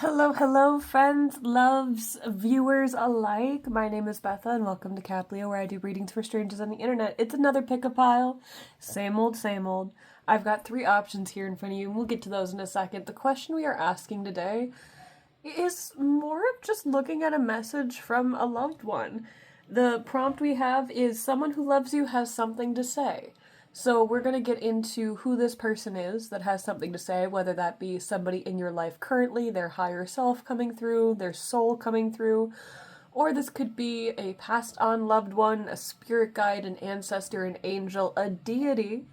Hello, friends, loves, viewers alike. My name is Betha, and welcome to Capleo, where I do readings for strangers on the internet. It's another pick-a-pile. Same old, same old. I've got three options here in front of you, and we'll get to those in a second. The question we are asking today is more of just looking at a message from a loved one. The prompt we have is someone who loves you has something to say. So we're going to get into who this person is that has something to say, whether that be somebody in your life currently, their higher self coming through, their soul coming through, or this could be a passed on loved one, a spirit guide, an ancestor, an angel, a deity.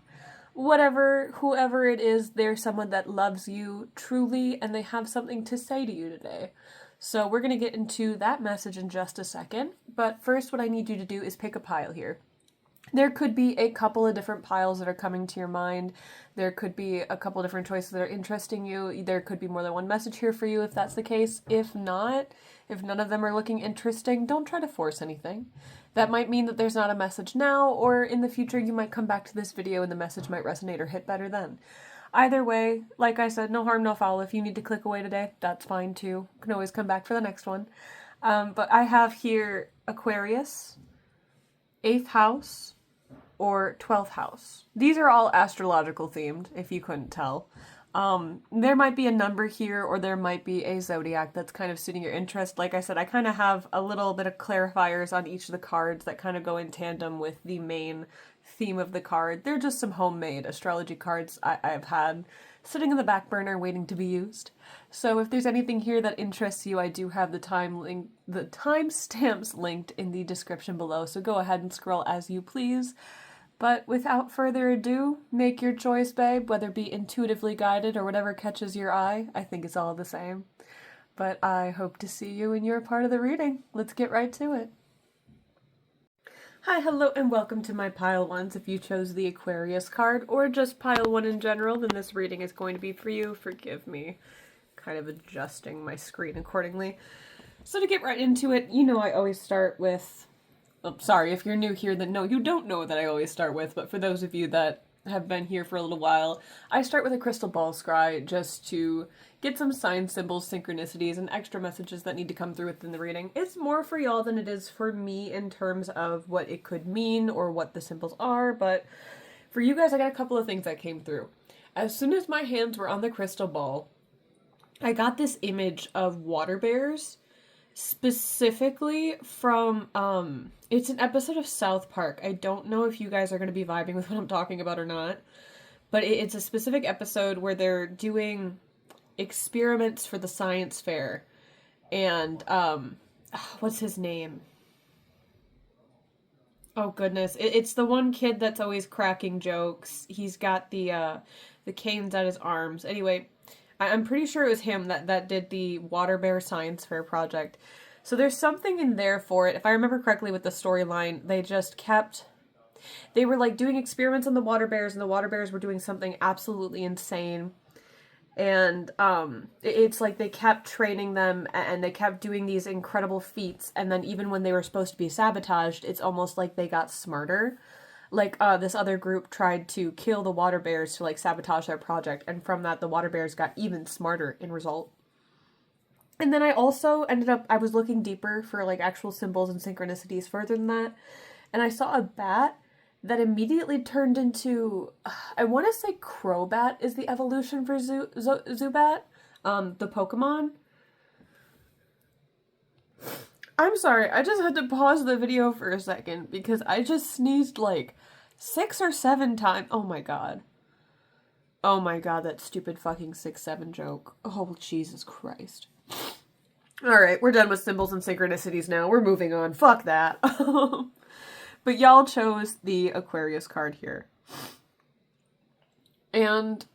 Whatever, whoever it is, they're someone that loves you truly and they have something to say to you today. So we're going to get into that message in just a second, but first what I need you to do is pick a pile here. There could be a couple of different piles that are coming to your mind. There could be a couple of different choices that are interesting you. There could be more than one message here for you if that's the case. If not, if none of them are looking interesting, don't try to force anything. That might mean that there's not a message now, or in the future you might come back to this video and the message might resonate or hit better then. Either way, like I said, no harm, no foul. If you need to click away today, that's fine too. You can always come back for the next one. But I have here Aquarius, 8th house, or 12th house. These are all astrological themed, if you couldn't tell. There might be a number here, or there might be a zodiac that's kind of suiting your interest. Like I said, I kind of have a little bit of clarifiers on each of the cards that kind of go in tandem with the main theme of the card. They're just some homemade astrology cards I've had sitting in the back burner waiting to be used. So if there's anything here that interests you, I do have the timestamps linked in the description below, so go ahead and scroll as you please. But without further ado, make your choice, babe, whether it be intuitively guided or whatever catches your eye. I think it's all the same. But I hope to see you in your part of the reading. Let's get right to it. Hi, hello, and welcome to my pile ones. If you chose the Aquarius card, or just pile one in general, then this reading is going to be for you. Forgive me, kind of adjusting my screen accordingly. So to get right into it, you know I always start with... Oh, sorry, if you're new here, then no, you don't know that I always start with, but for those of you that have been here for a little while, I start with a crystal ball scry just to get some signs, symbols, synchronicities, and extra messages that need to come through within the reading. It's more for y'all than it is for me in terms of what it could mean or what the symbols are, but for you guys, I got a couple of things that came through. As soon as my hands were on the crystal ball, I got this image of water bears, specifically from, it's an episode of South Park. I don't know if you guys are going to be vibing with what I'm talking about or not, but it's a specific episode where they're doing experiments for the science fair, and, what's his name? Oh goodness, it's the one kid that's always cracking jokes. He's got the canes at his arms. Anyway, I'm pretty sure it was him that did the Water Bear Science Fair project. So there's something in there for it. If I remember correctly with the storyline, they were like doing experiments on the water bears, and the water bears were doing something absolutely insane. And it's like they kept training them, and they kept doing these incredible feats, and then even when they were supposed to be sabotaged, it's almost like they got smarter. Like, this other group tried to kill the water bears to, like, sabotage their project, and from that, the water bears got even smarter in result. And then I also I was looking deeper for, like, actual symbols and synchronicities further than that, and I saw a bat that immediately turned into, I want to say Crobat is the evolution for Zubat, the Pokemon. I'm sorry, I just had to pause the video for a second because I just sneezed like 6 or 7 times. Oh my god. Oh my god, that stupid fucking 6-7 joke. Oh, Jesus Christ. Alright, we're done with symbols and synchronicities now. We're moving on. Fuck that. But y'all chose the Aquarius card here. And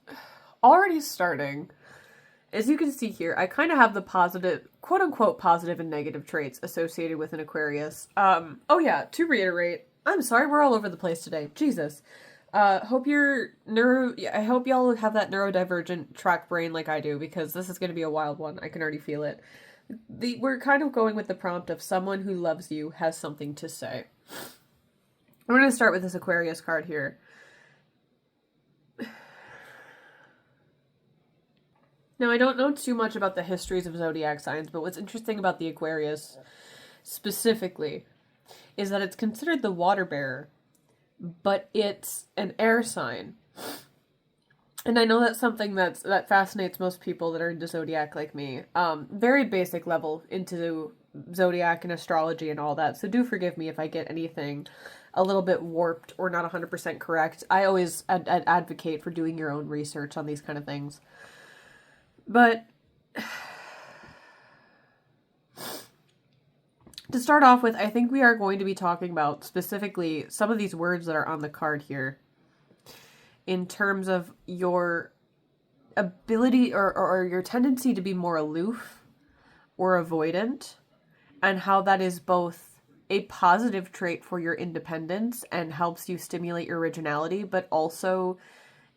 already starting... As you can see here, I kind of have the positive, quote-unquote positive and negative traits associated with an Aquarius. Oh yeah, to reiterate, I'm sorry, we're all over the place today. Jesus. I hope y'all have that neurodivergent track brain like I do, because this is going to be a wild one. I can already feel it. We're kind of going with the prompt of someone who loves you has something to say. We're going to start with this Aquarius card here. Now, I don't know too much about the histories of zodiac signs, but what's interesting about the Aquarius specifically is that it's considered the water bearer, but it's an air sign. And I know that's something that fascinates most people that are into zodiac like me. Very basic level into zodiac and astrology and all that. So do forgive me if I get anything a little bit warped or not 100% correct. I always advocate for doing your own research on these kind of things. But to start off with, I think we are going to be talking about specifically some of these words that are on the card here in terms of your ability or your tendency to be more aloof or avoidant, and how that is both a positive trait for your independence and helps you stimulate your originality, but also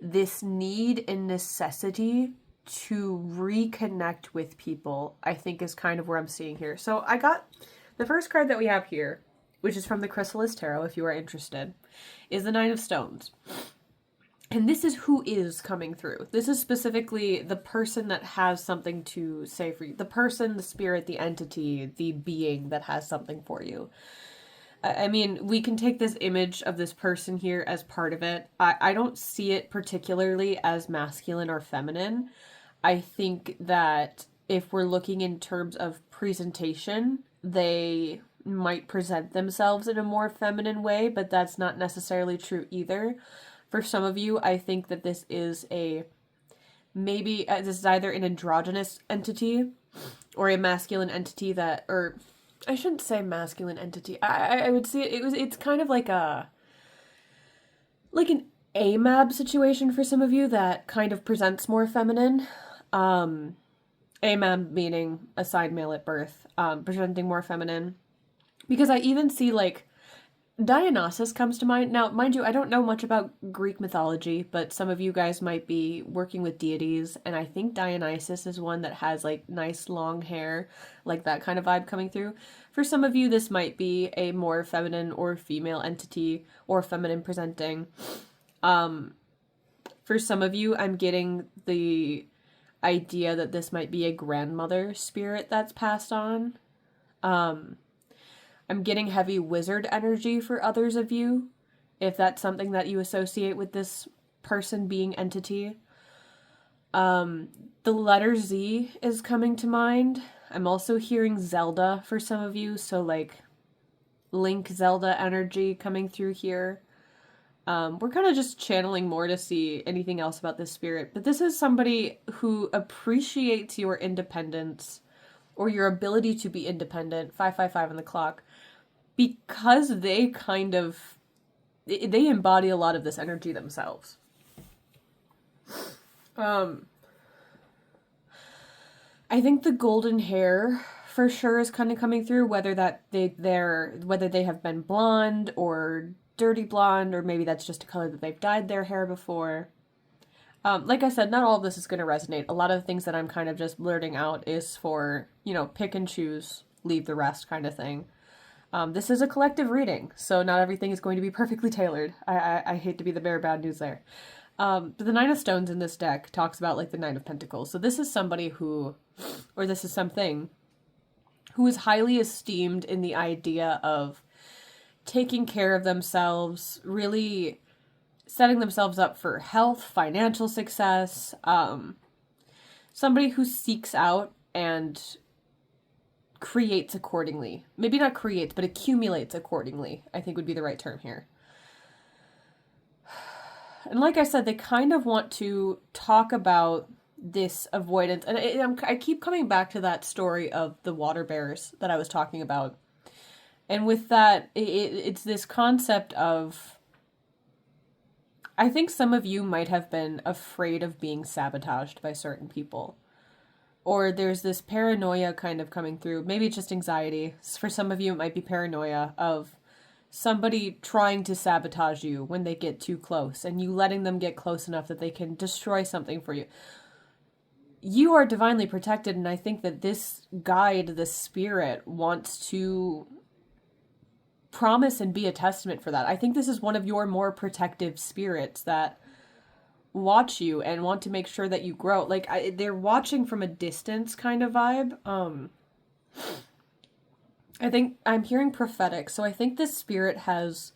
this need and necessity to reconnect with people, I think is kind of where I'm seeing here. So I got the first card that we have here, which is from the Chrysalis Tarot, if you are interested, is the Nine of Stones. And this is who is coming through. This is specifically the person that has something to say for you. The person, the spirit, the entity, the being that has something for you. I mean, we can take this image of this person here as part of it. I don't see it particularly as masculine or feminine. I think that if we're looking in terms of presentation, they might present themselves in a more feminine way, but that's not necessarily true either. For some of you, I think that this is this is either an androgynous entity or a masculine entity that, or I shouldn't say masculine entity. I would see it's kind of like an AMAB situation for some of you that kind of presents more feminine. AMAB meaning assigned male at birth, presenting more feminine. Because I even see Dionysus comes to mind. Now, mind you, I don't know much about Greek mythology, but some of you guys might be working with deities, and I think Dionysus is one that has nice long hair, that kind of vibe coming through. For some of you, this might be a more feminine or female entity or feminine presenting. For some of you, I'm getting the idea that this might be a grandmother spirit that's passed on. I'm getting heavy wizard energy for others of you, if that's something that you associate with this person being entity. The letter Z is coming to mind. I'm also hearing Zelda for some of you, so Link Zelda energy coming through here. We're kind of just channeling more to see anything else about this spirit, but this is somebody who appreciates your independence or your ability to be independent, 555 on the clock, because they embody a lot of this energy themselves. I think the golden hair for sure is kind of coming through, whether they have been blonde or dirty blonde, or maybe that's just a color that they've dyed their hair before. Like I said, not all of this is going to resonate. A lot of the things that I'm kind of just blurting out is for, pick and choose, leave the rest kind of thing. This is a collective reading, so not everything is going to be perfectly tailored. I hate to be the bearer of bad news there. But the Nine of Stones in this deck talks about the Nine of Pentacles. So this is somebody this is something who is highly esteemed in the idea of taking care of themselves, really setting themselves up for health, financial success, somebody who seeks out and creates accordingly. Maybe not creates, but accumulates accordingly, I think would be the right term here. And like I said, they kind of want to talk about this avoidance. And I keep coming back to that story of the water bears that I was talking about. And with that, it's this concept of, I think some of you might have been afraid of being sabotaged by certain people. Or there's this paranoia kind of coming through. Maybe it's just anxiety. For some of you, it might be paranoia of somebody trying to sabotage you when they get too close, and you letting them get close enough that they can destroy something for you. You are divinely protected, and I think that this guide, this spirit, wants to promise and be a testament for that. I think this is one of your more protective spirits that watch you and want to make sure that you grow. Like, they're watching from a distance kind of vibe. I think I'm hearing prophetic, so I think this spirit has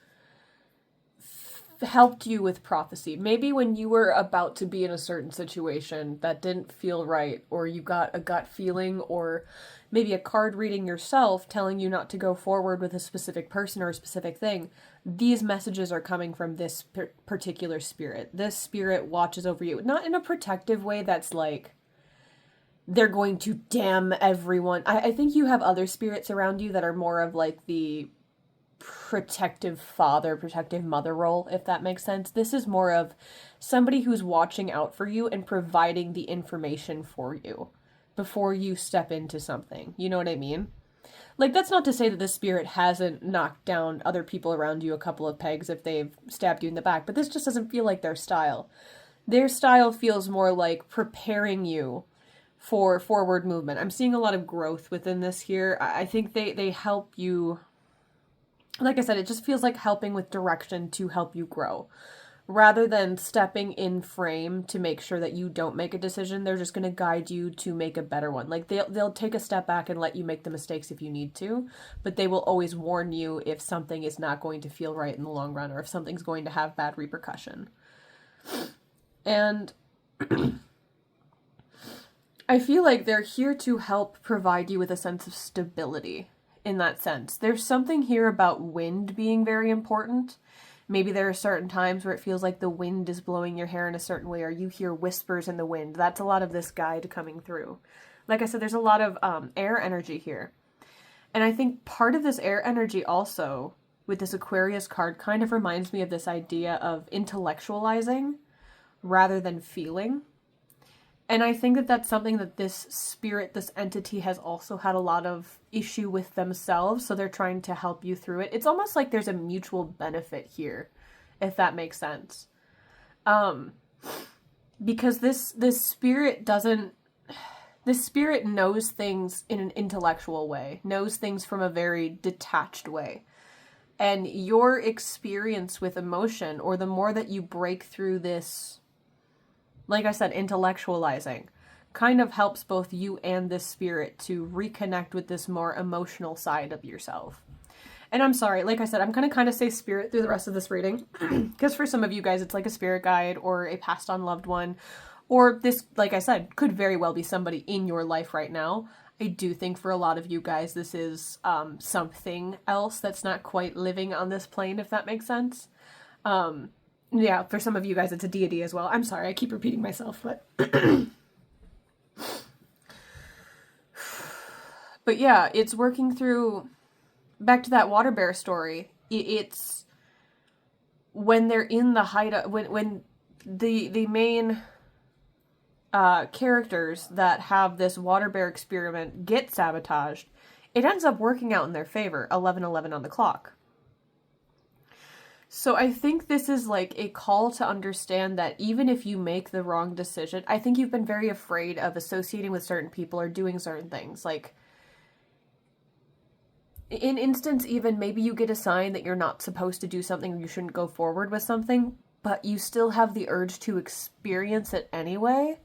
helped you with prophecy. Maybe when you were about to be in a certain situation that didn't feel right, or you got a gut feeling, or maybe a card reading yourself telling you not to go forward with a specific person or a specific thing. These messages are coming from this particular spirit. This spirit watches over you, not in a protective way that's like they're going to damn everyone. I think you have other spirits around you that are more of like the protective father, protective mother role, if that makes sense. This is more of somebody who's watching out for you and providing the information for you before you step into something. You know what I mean? Like, that's not to say that the spirit hasn't knocked down other people around you a couple of pegs if they've stabbed you in the back, but this just doesn't feel like their style. Their style feels more like preparing you for forward movement. I'm seeing a lot of growth within this here. I think they help you. Like I said, it just feels like helping with direction to help you grow. Rather than stepping in frame to make sure that you don't make a decision, they're just going to guide you to make a better one. Like, they'll take a step back and let you make the mistakes if you need to, but they will always warn you if something is not going to feel right in the long run, or if something's going to have bad repercussion. And I feel like they're here to help provide you with a sense of stability. In that sense, there's something here about wind being very important. Maybe there are certain times where it feels like the wind is blowing your hair in a certain way, or you hear whispers in the wind. That's a lot of this guide coming through. Like I said, there's a lot of air energy here. And I think part of this air energy also, with this Aquarius card, kind of reminds me of this idea of intellectualizing rather than feeling. And I think that that's something that this spirit, this entity, has also had a lot of issue with themselves, so they're trying to help you through it. It's almost like there's a mutual benefit here, if that makes sense. Because this spirit knows things in an intellectual way, knows things from a very detached way. And your experience with emotion, or the more that you break through this, like I said, intellectualizing, kind of helps both you and this spirit to reconnect with this more emotional side of yourself. And I'm sorry, like I said, I'm going to kind of say spirit through the rest of this reading, because for some of you guys, it's like a spirit guide or a passed on loved one, or this, like I said, could very well be somebody in your life right now. I do think for a lot of you guys, this is something else that's not quite living on this plane, if that makes sense. Yeah, for some of you guys, it's a deity as well. I'm sorry, I keep repeating myself, but... But yeah, it's working through... Back to that water bear story, it's... When they're in the hideout... When the main characters that have this water bear experiment get sabotaged, it ends up working out in their favor, 11:11 on the clock. So I think this is like a call to understand that even if you make the wrong decision, I think you've been very afraid of associating with certain people or doing certain things. Like, in instance, even maybe you get a sign that you're not supposed to do something or you shouldn't go forward with something, but you still have the urge to experience it anyway.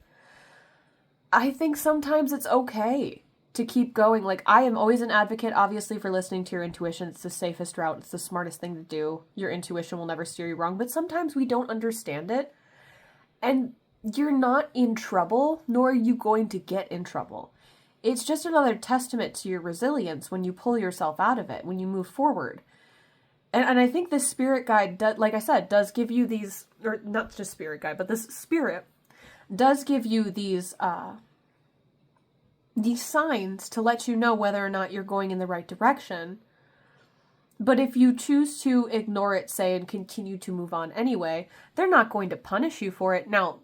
I think sometimes it's okay to keep going. Like, I am always an advocate, obviously, for listening to your intuition. It's the safest route. It's the smartest thing to do. Your intuition will never steer you wrong. But sometimes we don't understand it. And you're not in trouble, nor are you going to get in trouble. It's just another testament to your resilience when you pull yourself out of it, when you move forward. And I think this spirit guide, like I said, does give you these, or not just spirit guide, but this spirit does give you these signs to let you know whether or not you're going in the right direction. But if you choose to ignore it, say, and continue to move on anyway, they're not going to punish you for it. Now,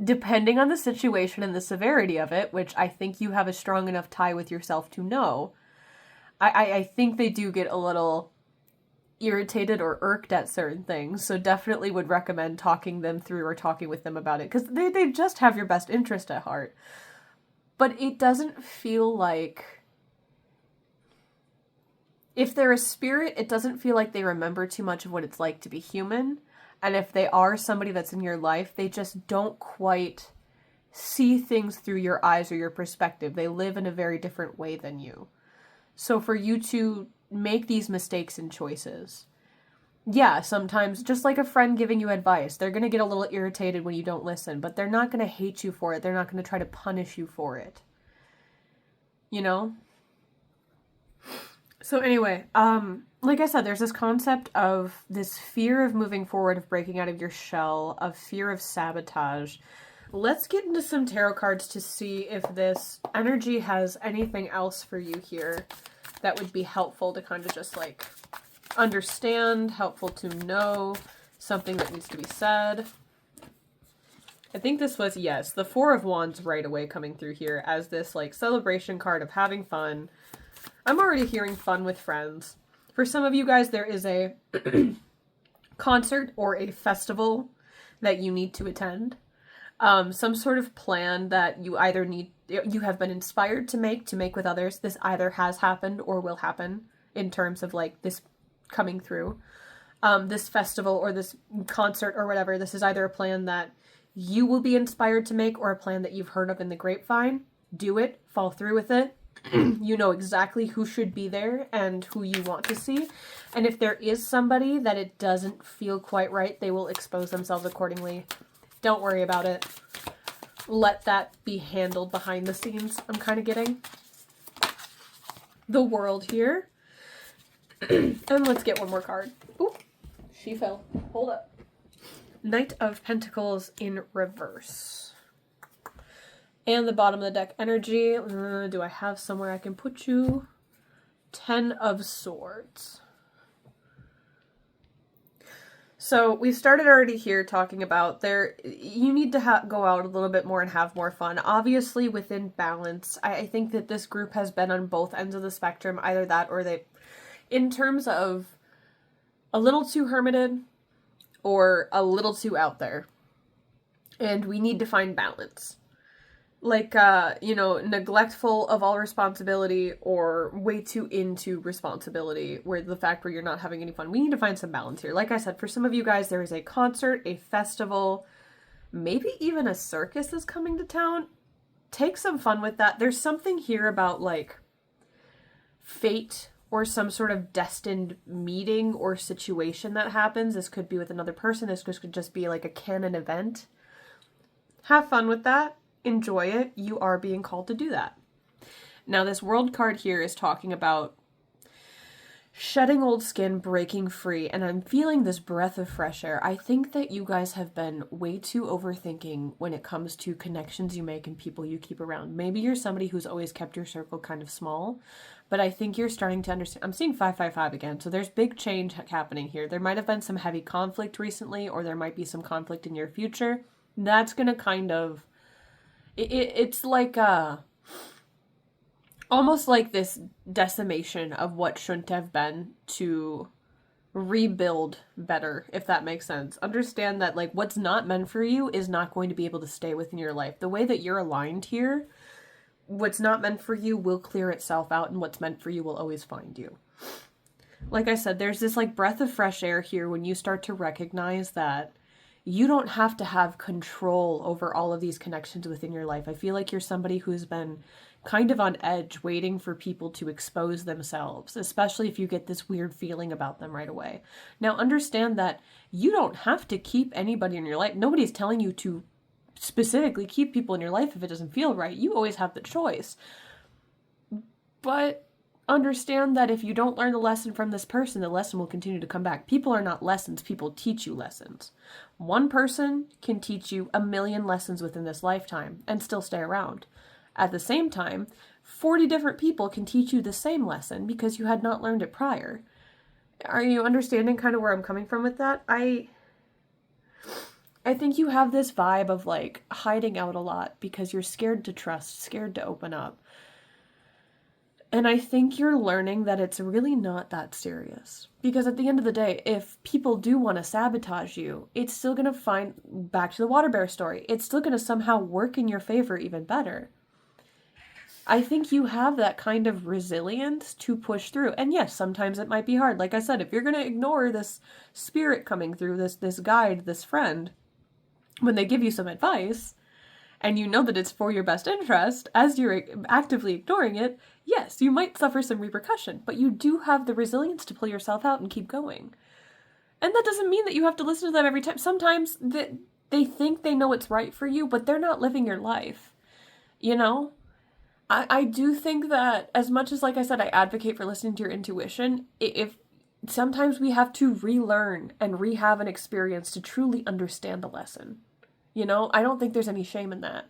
depending on the situation and the severity of it, which I think you have a strong enough tie with yourself to know, I think they do get a little irritated or irked at certain things. So definitely would recommend talking them through or talking with them about it, because they just have your best interest at heart. But it doesn't feel like... If they're a spirit, it doesn't feel like they remember too much of what it's like to be human. And if they are somebody that's in your life, they just don't quite see things through your eyes or your perspective. They live in a very different way than you. So for you to make these mistakes and choices, yeah, sometimes just like a friend giving you advice, they're going to get a little irritated when you don't listen, but they're not going to hate you for it. They're not going to try to punish you for it. You know? So anyway, like I said, there's this concept of this fear of moving forward, of breaking out of your shell, of fear of sabotage. Let's get into some tarot cards to see if this energy has anything else for you here that would be helpful to kind of just like understand, helpful to know, something that needs to be said. I think this was, yes, the Four of Wands right away coming through here as this like celebration card of having fun. I'm already hearing fun with friends. For some of you guys, there is a concert or a festival that you need to attend. Some sort of plan that you either you have been inspired to make with others. This either has happened or will happen in terms of like this coming through. This festival or this concert or whatever, this is either a plan that you will be inspired to make or a plan that you've heard of in the grapevine. Do it, fall through with it. You know exactly who should be there and who you want to see. And if there is somebody that it doesn't feel quite right, they will expose themselves accordingly. Don't worry about it. Let that be handled behind the scenes. I'm kind of getting the World here. And let's get one more card. Ooh, she fell. Hold up. Knight of Pentacles in reverse. And the bottom of the deck energy. Do I have somewhere I can put you? 10 of Swords. So we started already here talking about you need to go out a little bit more and have more fun. Obviously within balance. I think that this group has been on both ends of the spectrum. Either that or in terms of a little too hermited or a little too out there. And we need to find balance. Like, neglectful of all responsibility or way too into responsibility where you're not having any fun. We need to find some balance here. Like I said, for some of you guys, there is a concert, a festival, maybe even a circus is coming to town. Take some fun with that. There's something here about like fate or some sort of destined meeting or situation that happens. This could be with another person. This could just be like a canon event. Have fun with that. Enjoy it. You are being called to do that. Now, this World card here is talking about shedding old skin, breaking free, and I'm feeling this breath of fresh air. I think that you guys have been way too overthinking when it comes to connections you make and people you keep around. Maybe you're somebody who's always kept your circle kind of small, but I think you're starting to understand. I'm seeing 555 again, so there's big change happening here. There might have been some heavy conflict recently, or there might be some conflict in your future. That's going to kind of it's like almost like this decimation of what shouldn't have been to rebuild better, if that makes sense. Understand that like what's not meant for you is not going to be able to stay within your life. The way that you're aligned here, what's not meant for you will clear itself out, and what's meant for you will always find you. Like I said, there's this like breath of fresh air here when you start to recognize that you don't have to have control over all of these connections within your life. I feel like you're somebody who's been kind of on edge, waiting for people to expose themselves, especially if you get this weird feeling about them right away. Now, understand that you don't have to keep anybody in your life. Nobody's telling you to specifically keep people in your life if it doesn't feel right. You always have the choice. But understand that if you don't learn the lesson from this person, the lesson will continue to come back. People are not lessons. People teach you lessons. One person can teach you a million lessons within this lifetime and still stay around. At the same time, 40 different people can teach you the same lesson because you had not learned it prior. Are you understanding kind of where I'm coming from with that? I think you have this vibe of like hiding out a lot because you're scared to trust, scared to open up. And I think you're learning that it's really not that serious. Because at the end of the day, if people do want to sabotage you, it's still going to back to the water bear story, it's still going to somehow work in your favor even better. I think you have that kind of resilience to push through. And yes, sometimes it might be hard. Like I said, if you're going to ignore this spirit coming through, this guide, this friend, when they give you some advice, and you know that it's for your best interest, as you're actively ignoring it, yes, you might suffer some repercussion, but you do have the resilience to pull yourself out and keep going. And that doesn't mean that you have to listen to them every time. Sometimes they think they know what's right for you, but they're not living your life. You know? I do think that as much as, like I said, I advocate for listening to your intuition, if sometimes we have to relearn and rehave an experience to truly understand the lesson. You know, I don't think there's any shame in that.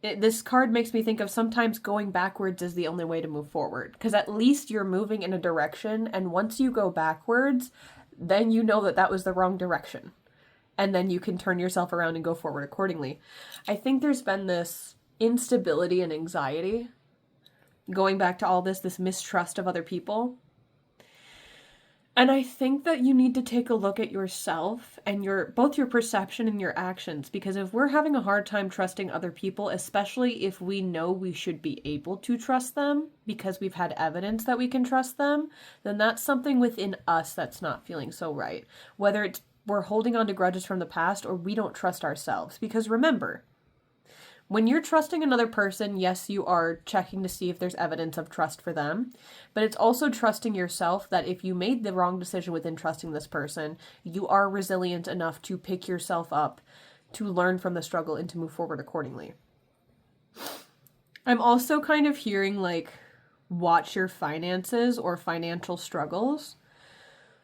This card makes me think of sometimes going backwards is the only way to move forward. Because at least you're moving in a direction, and once you go backwards, then you know that that was the wrong direction. And then you can turn yourself around and go forward accordingly. I think there's been this instability and anxiety, going back to all this mistrust of other people. And I think that you need to take a look at yourself and both your perception and your actions, because if we're having a hard time trusting other people, especially if we know we should be able to trust them because we've had evidence that we can trust them, then that's something within us that's not feeling so right. Whether it's we're holding on to grudges from the past or we don't trust ourselves. Because remember, when you're trusting another person, yes, you are checking to see if there's evidence of trust for them, but it's also trusting yourself that if you made the wrong decision within trusting this person, you are resilient enough to pick yourself up, to learn from the struggle, and to move forward accordingly. I'm also kind of hearing, like, watch your finances or financial struggles.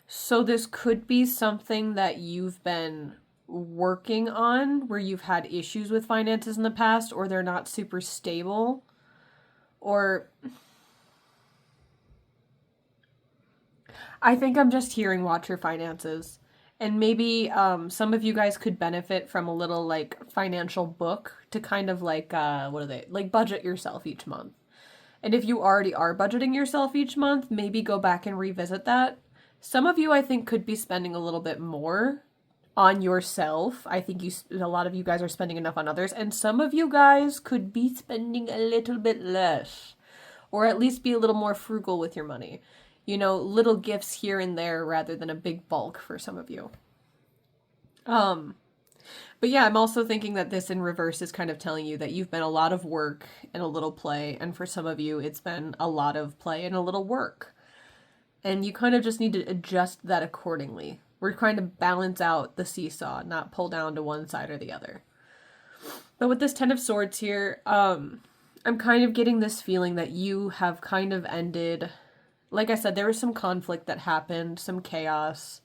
So this could be something that you've been working on, where you've had issues with finances in the past, or they're not super stable, or I think I'm just hearing watch your finances. And maybe some of you guys could benefit from a little like financial book to kind of like like budget yourself each month. And if you already are budgeting yourself each month, maybe go back and revisit that. Some of you, I think, could be spending a little bit more on yourself. I think a lot of you guys are spending enough on others, and some of you guys could be spending a little bit less, or at least be a little more frugal with your money. You know, little gifts here and there rather than a big bulk for some of you. But yeah, I'm also thinking that this in reverse is kind of telling you that you've been a lot of work and a little play, and for some of you, it's been a lot of play and a little work. And you kind of just need to adjust that accordingly. We're trying to balance out the seesaw, not pull down to one side or the other. But with this Ten of Swords here, I'm kind of getting this feeling that you have kind of ended, like I said, there was some conflict that happened, some chaos,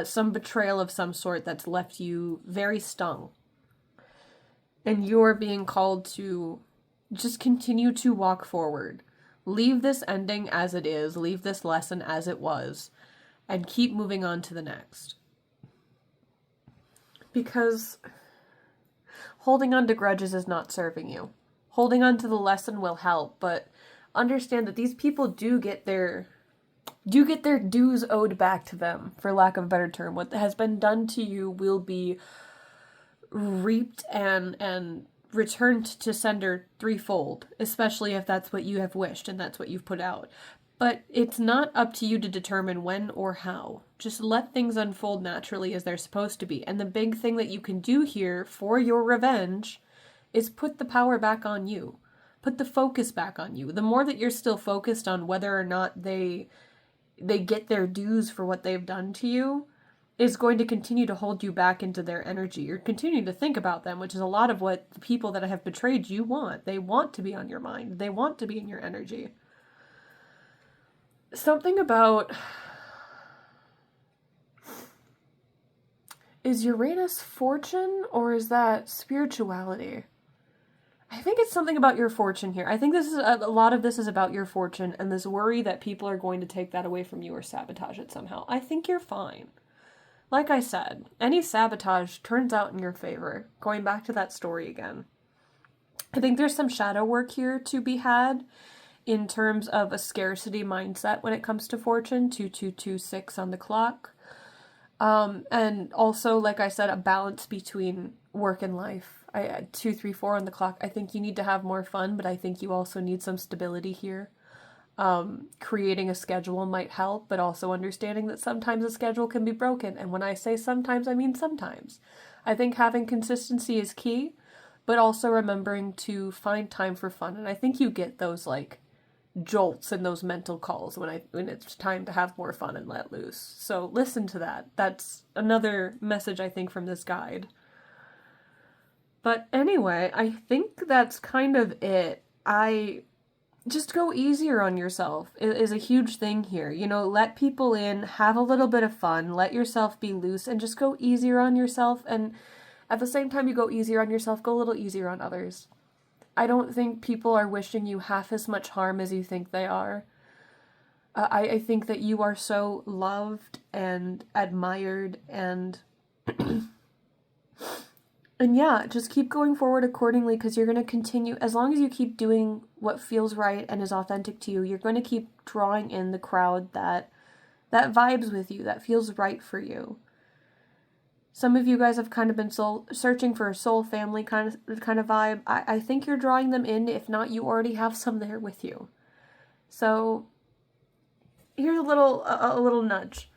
some betrayal of some sort that's left you very stung. And you're being called to just continue to walk forward. Leave this ending as it is, leave this lesson as it was, and keep moving on to the next. Because holding on to grudges is not serving you. Holding on to the lesson will help, but understand that these people do get their dues owed back to them, for lack of a better term. What has been done to you will be reaped and returned to sender threefold, especially if that's what you have wished and that's what you've put out. But it's not up to you to determine when or how. Just let things unfold naturally as they're supposed to be. And the big thing that you can do here for your revenge is put the power back on you. Put the focus back on you. The more that you're still focused on whether or not they get their dues for what they've done to you, is going to continue to hold you back into their energy. You're continuing to think about them, which is a lot of what the people that have betrayed you want. They want to be on your mind. They want to be in your energy. Something about... Is Uranus fortune or is that spirituality? I think it's something about your fortune here. I think this is a lot of this is about your fortune and this worry that people are going to take that away from you or sabotage it somehow. I think you're fine. Like I said, any sabotage turns out in your favor. Going back to that story again. I think there's some shadow work here to be had in terms of a scarcity mindset when it comes to fortune. 2226 on the clock. And also, like I said, a balance between work and life. 2, 3, 4 on the clock. I think you need to have more fun, but I think you also need some stability here. Creating a schedule might help, but also understanding that sometimes a schedule can be broken. And when I say sometimes, I mean sometimes. I think having consistency is key, but also remembering to find time for fun. And I think you get those like jolts and those mental calls when it's time to have more fun and let loose. So listen to that. That's another message I think from this guide. But anyway, I think that's kind of it. Just go easier on yourself is a huge thing here. You know, let people in, have a little bit of fun, let yourself be loose, and just go easier on yourself. And at the same time you go easier on yourself, go a little easier on others. I don't think people are wishing you half as much harm as you think they are. I think that you are so loved and admired and... And yeah, just keep going forward accordingly, because you're going to continue, as long as you keep doing what feels right and is authentic to you, you're going to keep drawing in the crowd that vibes with you, that feels right for you. Some of you guys have kind of been searching for a soul family kind of vibe. I think you're drawing them in. If not, you already have some there with you. So here's a little nudge.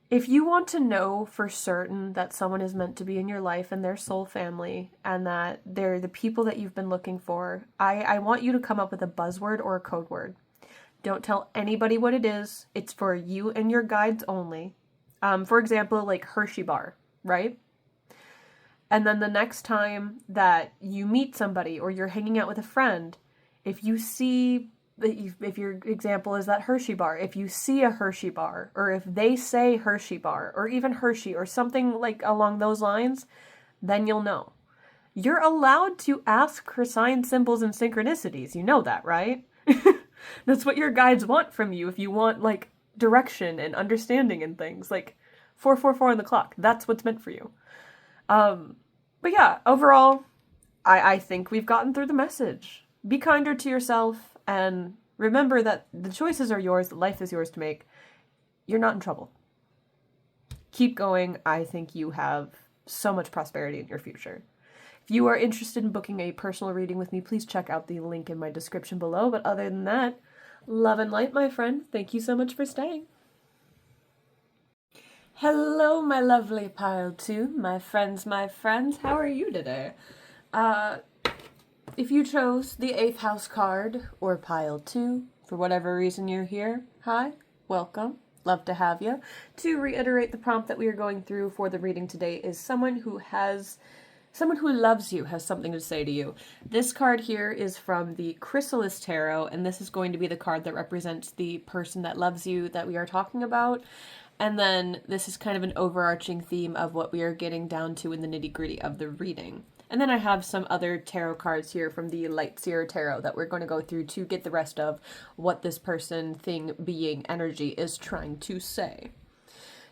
If you want to know for certain that someone is meant to be in your life and their soul family and that they're the people that you've been looking for, I want you to come up with a buzzword or a code word. Don't tell anybody what it is. It's for you and your guides only. For example, like Hershey bar, right? And then the next time that you meet somebody or you're hanging out with a friend, if you see... If your example is that Hershey bar, if you see a Hershey bar, or if they say Hershey bar, or even Hershey, or something like along those lines, then you'll know. You're allowed to ask for signs, symbols, and synchronicities. You know that, right? That's what your guides want from you if you want, like, direction and understanding and things. Like, 444 on the clock. That's what's meant for you. But yeah, overall, I think we've gotten through the message. Be kinder to yourself. And remember that the choices are yours, life is yours to make. You're not in trouble. Keep going. I think you have so much prosperity in your future. If you are interested in booking a personal reading with me, please check out the link in my description below. But other than that, love and light, my friend. Thank you so much for staying. Hello, my lovely pile 2. My friends. How are you today? If you chose the 8th house card, or pile 2, for whatever reason you're here, hi, welcome, love to have you. To reiterate, the prompt that we are going through for the reading today is someone who loves you has something to say to you. This card here is from the Chrysalis Tarot, and this is going to be the card that represents the person that loves you that we are talking about. And then this is kind of an overarching theme of what we are getting down to in the nitty-gritty of the reading. And then I have some other tarot cards here from the Light Seer Tarot that we're going to go through to get the rest of what this person, thing, being, energy is trying to say.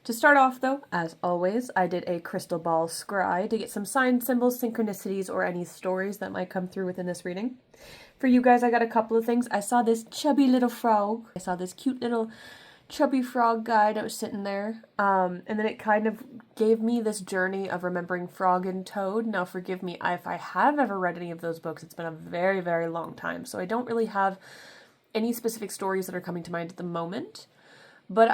To start off, though, as always, I did a crystal ball scry to get some signs, symbols, synchronicities, or any stories that might come through within this reading. For you guys, I got a couple of things. I saw this chubby little frog. I saw this cute little chubby frog guy that was sitting there, and then it kind of gave me this journey of remembering Frog and Toad. Now forgive me if I have ever read any of those books. It's been a very, very long time, so I don't really have any specific stories that are coming to mind at the moment, but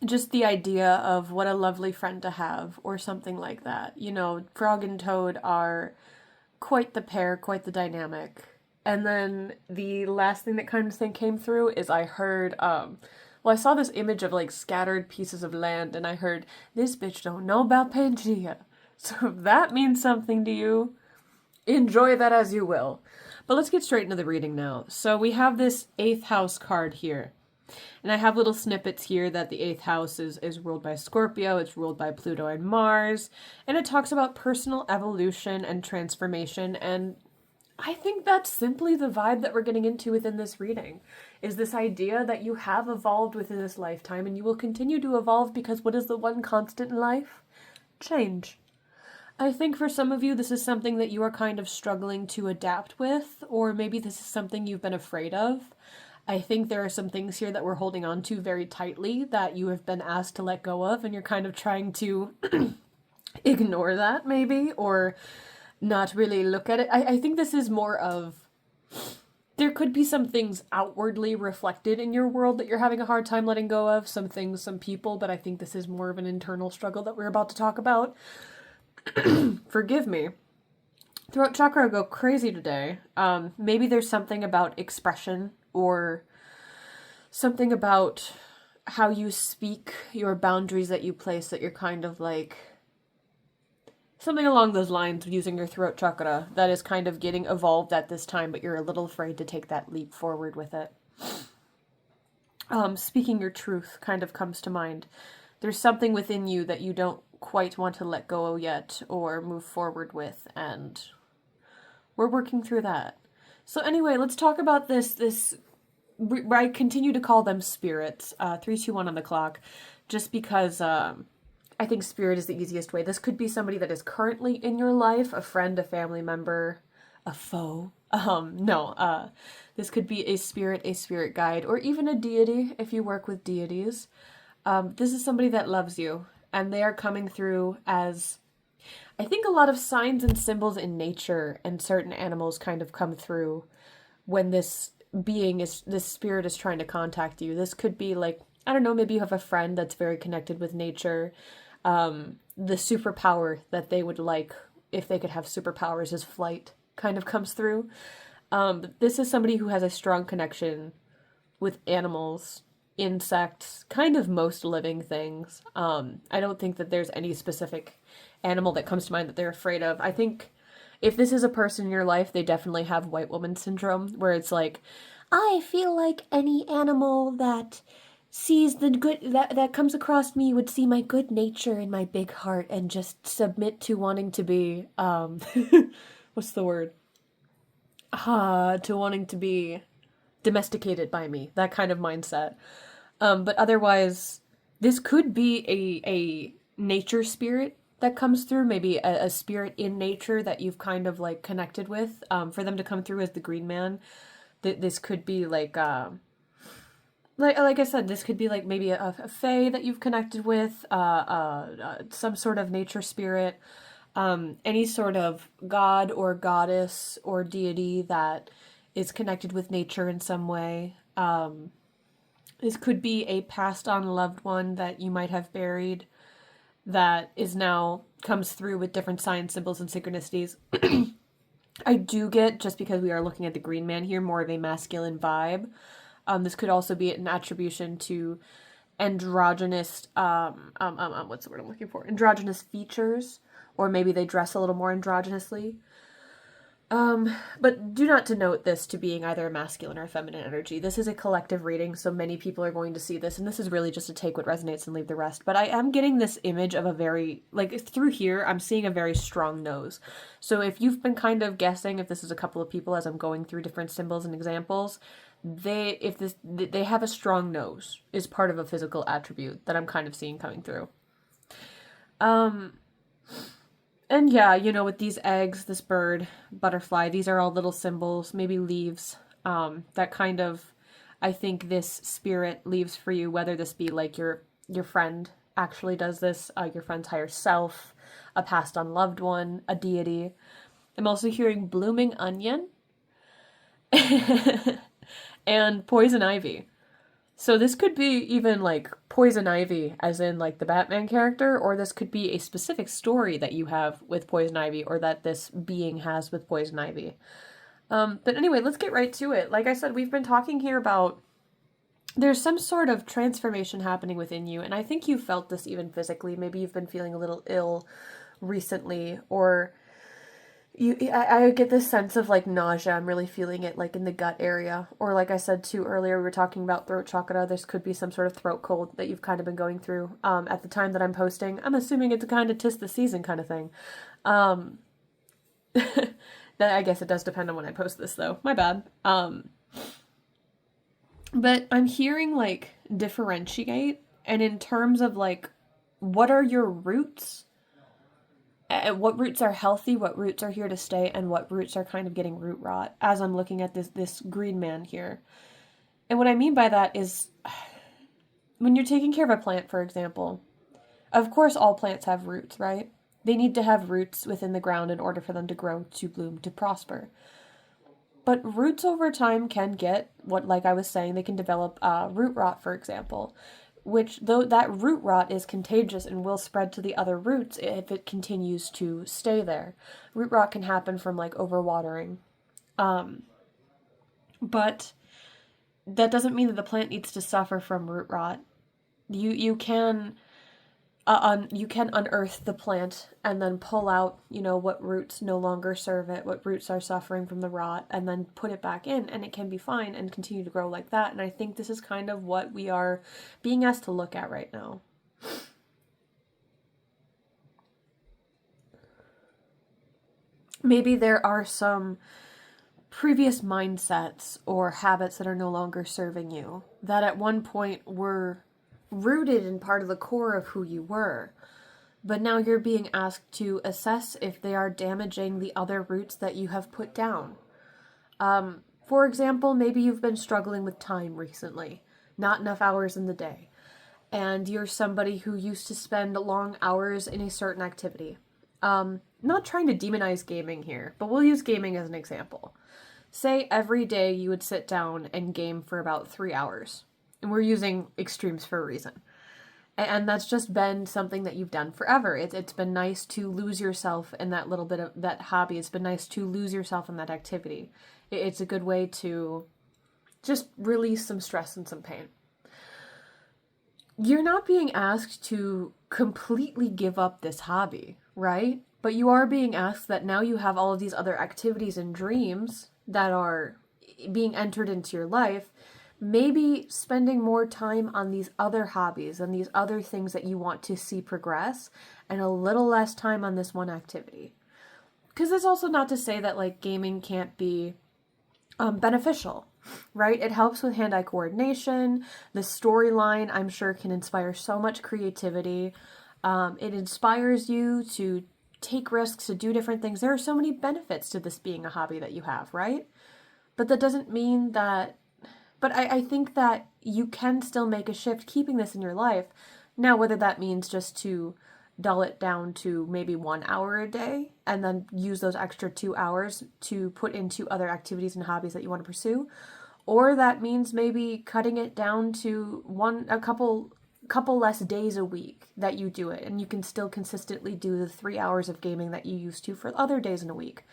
just the idea of what a lovely friend to have, or something like that. You know, Frog and Toad are quite the pair, quite the dynamic. And then the last thing that kind of came through is I heard, I saw this image of, like, scattered pieces of land, and I heard, this bitch don't know about Pangea. So if that means something to you, enjoy that as you will. But let's get straight into the reading now. So we have this 8th house card here. And I have little snippets here that the 8th house is ruled by Scorpio, it's ruled by Pluto and Mars, and it talks about personal evolution and transformation, and I think that's simply the vibe that we're getting into within this reading, is this idea that you have evolved within this lifetime and you will continue to evolve, because what is the one constant in life? Change. I think for some of you, this is something that you are kind of struggling to adapt with, or maybe this is something you've been afraid of. I think there are some things here that we're holding on to very tightly that you have been asked to let go of, and you're kind of trying to ignore that maybe, or not really look at it. I think this is more of, there could be some things outwardly reflected in your world that you're having a hard time letting go of, some things, some people, but I think this is more of an internal struggle that we're about to talk about. Forgive me. Throat chakra go crazy today. Maybe there's something about expression or something about how you speak, your boundaries that you place, that you're kind of like, something along those lines, using your throat chakra that is kind of getting evolved at this time, but you're a little afraid to take that leap forward with it. Speaking your truth kind of comes to mind. There's something within you that you don't quite want to let go yet or move forward with, and we're working through that. So anyway, let's talk about this I continue to call them spirits, 321 on the clock, just because I think spirit is the easiest way. This could be somebody that is currently in your life, a friend, a family member, a foe. This could be a spirit guide, or even a deity if you work with deities. This is somebody that loves you, and they are coming through as, I think, a lot of signs and symbols in nature and certain animals kind of come through when this spirit is trying to contact you. This could be like, I don't know, maybe you have a friend that's very connected with nature. The superpower that they would like, if they could have superpowers, is flight, kind of comes through. But this is somebody who has a strong connection with animals, insects, kind of most living things. I don't think that there's any specific animal that comes to mind that they're afraid of. I think if this is a person in your life, they definitely have white woman syndrome, where it's like, I feel like any animal that sees the good that comes across me would see my good nature and my big heart and just submit to wanting to be what's the word? To wanting to be domesticated by me. That kind of mindset. But otherwise, this could be a nature spirit that comes through, maybe a spirit in nature that you've kind of like connected with. For them to come through as the green man, this could be like I said, this could be like maybe a fae that you've connected with, some sort of nature spirit, any sort of god or goddess or deity that is connected with nature in some way. This could be a passed on loved one that you might have buried that is now comes through with different signs, symbols, and synchronicities. I do get, just because we are looking at the green man here, more of a masculine vibe. This could also be an attribution to androgynous, what's the word I'm looking for? Androgynous features, or maybe they dress a little more androgynously. But do not denote this to being either a masculine or a feminine energy. This is a collective reading, so many people are going to see this, and this is really just to take what resonates and leave the rest. But I am getting this image of a very, like, through here, I'm seeing a very strong nose. So if you've been kind of guessing if this is a couple of people as I'm going through different symbols and they have a strong nose is part of a physical attribute that I'm kind of seeing coming through. And yeah, with these eggs, this bird, butterfly, these are all little symbols, maybe leaves, that kind of, I think this spirit leaves for you, whether this be like your friend actually does this, your friend's higher self, a passed on loved one, a deity. I'm also hearing blooming onion and poison ivy. So this could be even like poison ivy, as in like the Batman character, or this could be a specific story that you have with poison ivy, or that this being has with poison ivy. But anyway, let's get right to it. Like I said, we've been talking here about there's some sort of transformation happening within you, and I think you felt this even physically. Maybe you've been feeling a little ill recently, or I get this sense of like nausea. I'm really feeling it like in the gut area. Or like I said too earlier, we were talking about throat chakra. This could be some sort of throat cold that you've kind of been going through at the time that I'm posting. I'm assuming it's kind of 'tis the season kind of thing. I guess it does depend on when I post this though. My bad. But I'm hearing like differentiate, and in terms of like what are your roots? What roots are healthy, what roots are here to stay, and what roots are kind of getting root rot as I'm looking at this green man here. And what I mean by that is when you're taking care of a plant, for example, of course all plants have roots, right? They need to have roots within the ground in order for them to grow, to bloom, to prosper. But roots over time can get what, like I was saying, they can develop root rot, for example, which, though that root rot is contagious and will spread to the other roots if it continues to stay there. Root rot can happen from like overwatering. But that doesn't mean that the plant needs to suffer from root rot. You can you can unearth the plant and then pull out, what roots no longer serve it, what roots are suffering from the rot, and then put it back in, and it can be fine and continue to grow like that. And I think this is kind of what we are being asked to look at right now. Maybe there are some previous mindsets or habits that are no longer serving you, that at one point were rooted in part of the core of who you were, but now you're being asked to assess if they are damaging the other roots that you have put down. For example, maybe you've been struggling with time recently, not enough hours in the day, and you're somebody who used to spend long hours in a certain activity. Not trying to demonize gaming here, but we'll use gaming as an example. Say every day you would sit down and game for about 3 hours. And we're using extremes for a reason. And that's just been something that you've done forever. It's been nice to lose yourself in that little bit of that hobby. It's been nice to lose yourself in that activity. It's a good way to just release some stress and some pain. You're not being asked to completely give up this hobby, right? But you are being asked that now you have all of these other activities and dreams that are being entered into your life. Maybe spending more time on these other hobbies and these other things that you want to see progress, and a little less time on this one activity. Because it's also not to say that like gaming can't be beneficial, right? It helps with hand-eye coordination. The storyline, I'm sure, can inspire so much creativity. It inspires you to take risks, to do different things. There are so many benefits to this being a hobby that you have, right? But that doesn't mean that... But I think that you can still make a shift keeping this in your life. Now, whether that means just to dull it down to maybe 1 hour a day and then use those extra 2 hours to put into other activities and hobbies that you want to pursue, or that means maybe cutting it down to a couple less days a week that you do it, and you can still consistently do the 3 hours of gaming that you used to for other days in a week.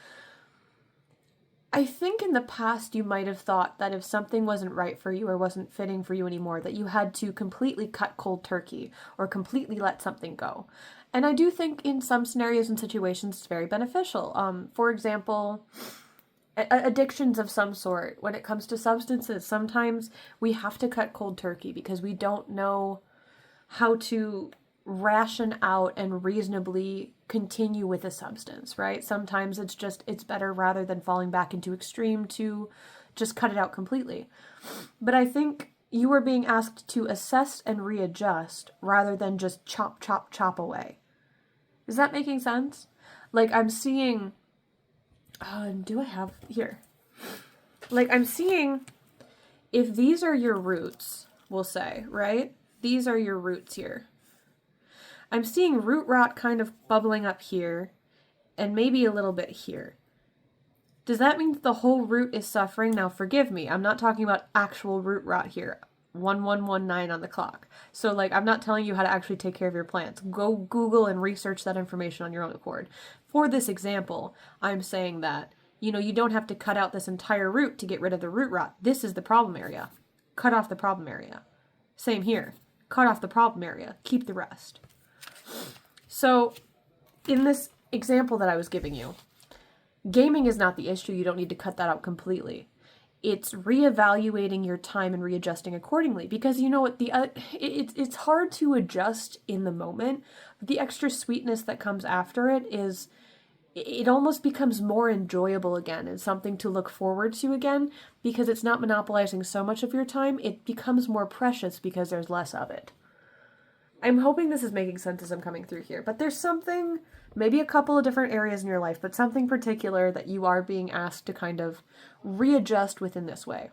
I think in the past you might have thought that if something wasn't right for you or wasn't fitting for you anymore, that you had to completely cut cold turkey or completely let something go. And I do think in some scenarios and situations it's very beneficial. For example, addictions of some sort. When it comes to substances, sometimes we have to cut cold turkey because we don't know how to ration out and reasonably continue with a substance, right? Sometimes it's better rather than falling back into extreme to just cut it out completely. But I think you are being asked to assess and readjust rather than just chop, chop, chop away. Is that making sense? Like I'm seeing, do I have here? Like I'm seeing if these are your roots, we'll say, right? These are your roots here. I'm seeing root rot kind of bubbling up here and maybe a little bit here. Does that mean that the whole root is suffering? Now, forgive me. I'm not talking about actual root rot here. 1119 on the clock. So, like, I'm not telling you how to actually take care of your plants. Go Google and research that information on your own accord. For this example, I'm saying that, you don't have to cut out this entire root to get rid of the root rot. This is the problem area. Cut off the problem area. Same here. Cut off the problem area. Keep the rest. So, in this example that I was giving you, gaming is not the issue. You don't need to cut that out completely. It's reevaluating your time and readjusting accordingly. Because you know what, it's hard to adjust in the moment. But the extra sweetness that comes after it almost becomes more enjoyable again and something to look forward to again because it's not monopolizing so much of your time. It becomes more precious because there's less of it. I'm hoping this is making sense as I'm coming through here, but there's something, maybe a couple of different areas in your life, but something particular that you are being asked to kind of readjust within this way.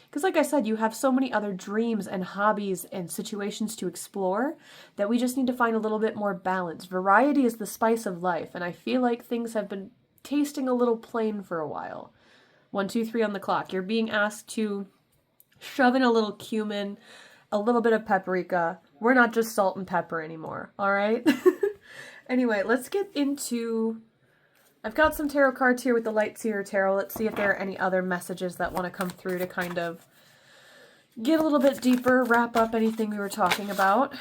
Because like I said, you have so many other dreams and hobbies and situations to explore that we just need to find a little bit more balance. Variety is the spice of life, and I feel like things have been tasting a little plain for a while. 1, 2, 3 on the clock. You're being asked to shove in a little cumin, a little bit of paprika. We're not just salt and pepper anymore, all right? Anyway, let's get into... I've got some tarot cards here with the Light Seer Tarot. Let's see if there are any other messages that want to come through to kind of get a little bit deeper, wrap up anything we were talking about.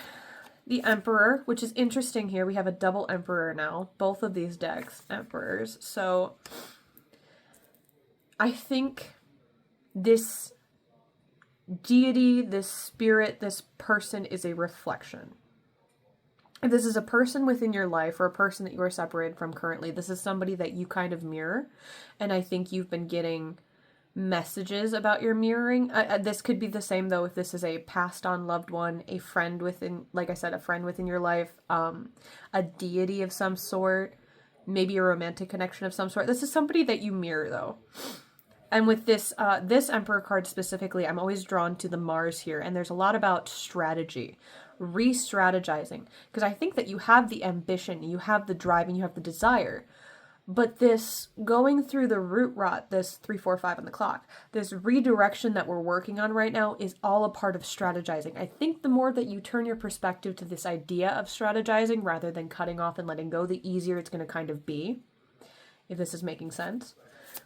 The Emperor, which is interesting here. We have a double Emperor now. Both of these decks, Emperors. So I think this deity, this spirit, this person is a reflection. If this is a person within your life or a person that you are separated from currently, this is somebody that you kind of mirror. And I think you've been getting messages about your mirroring. This could be the same though if this is a passed on loved one, a friend within, like I said, a friend within your life, a deity of some sort, maybe a romantic connection of some sort. This is somebody that you mirror though. And with this this Emperor card specifically, I'm always drawn to the Mars here, and there's a lot about strategy, re-strategizing, because I think that you have the ambition, you have the drive, and you have the desire, but this going through the root rot, this 3, 4, 5 on the clock, this redirection that we're working on right now is all a part of strategizing. I think the more that you turn your perspective to this idea of strategizing rather than cutting off and letting go, the easier it's going to kind of be, if this is making sense.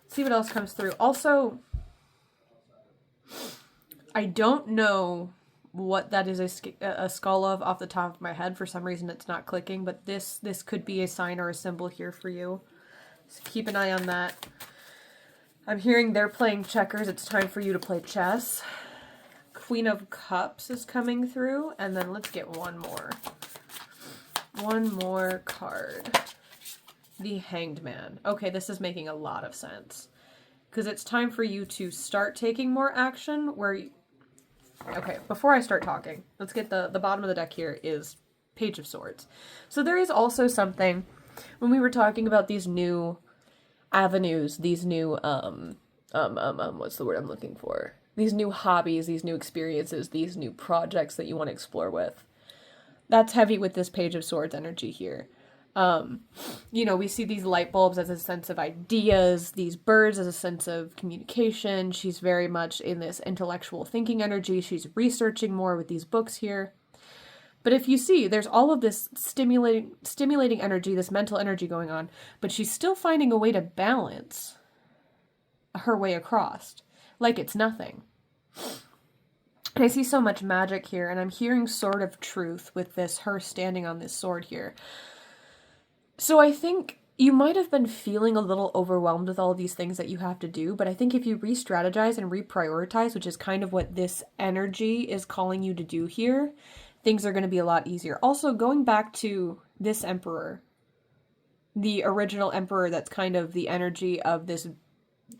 See what else comes through. Also, I don't know what that is a skull of off the top of my head. For some reason it's not clicking, but this could be a sign or a symbol here for you. So keep an eye on that. I'm hearing they're playing checkers. It's time for you to play chess. Queen of Cups is coming through, and then let's get one more. One more card. The Hanged Man. Okay, this is making a lot of sense. Because it's time for you to start taking more action where you... Okay, before I start talking, let's get the bottom of the deck here is Page of Swords. So there is also something, when we were talking about these new avenues, these new, what's the word I'm looking for? These new hobbies, these new experiences, these new projects that you want to explore with. That's heavy with this Page of Swords energy here. You know, we see these light bulbs as a sense of ideas, these birds as a sense of communication. She's very much in this intellectual thinking energy. She's researching more with these books here. But if you see, there's all of this stimulating energy, this mental energy going on, but she's still finding a way to balance her way across, like it's nothing. And I see so much magic here, and I'm hearing Sword of Truth with this, her standing on this sword here. So I think you might have been feeling a little overwhelmed with all of these things that you have to do, but I think if you re-strategize and reprioritize, which is kind of what this energy is calling you to do here, things are going to be a lot easier. Also, going back to this Emperor, the original Emperor that's kind of the energy of this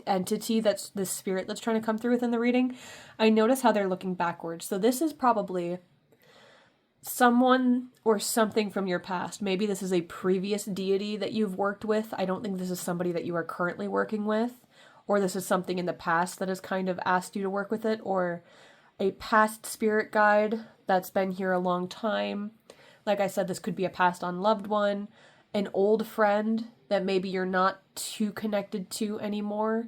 entity, that's the spirit that's trying to come through within the reading, I notice how they're looking backwards. So this is probably someone or something from your past. Maybe this is a previous deity that you've worked with. I don't think this is somebody that you are currently working with, or this is something in the past that has kind of asked you to work with it, or a past spirit guide that's been here a long time. Like I said, this could be a passed on loved one, an old friend that maybe you're not too connected to anymore.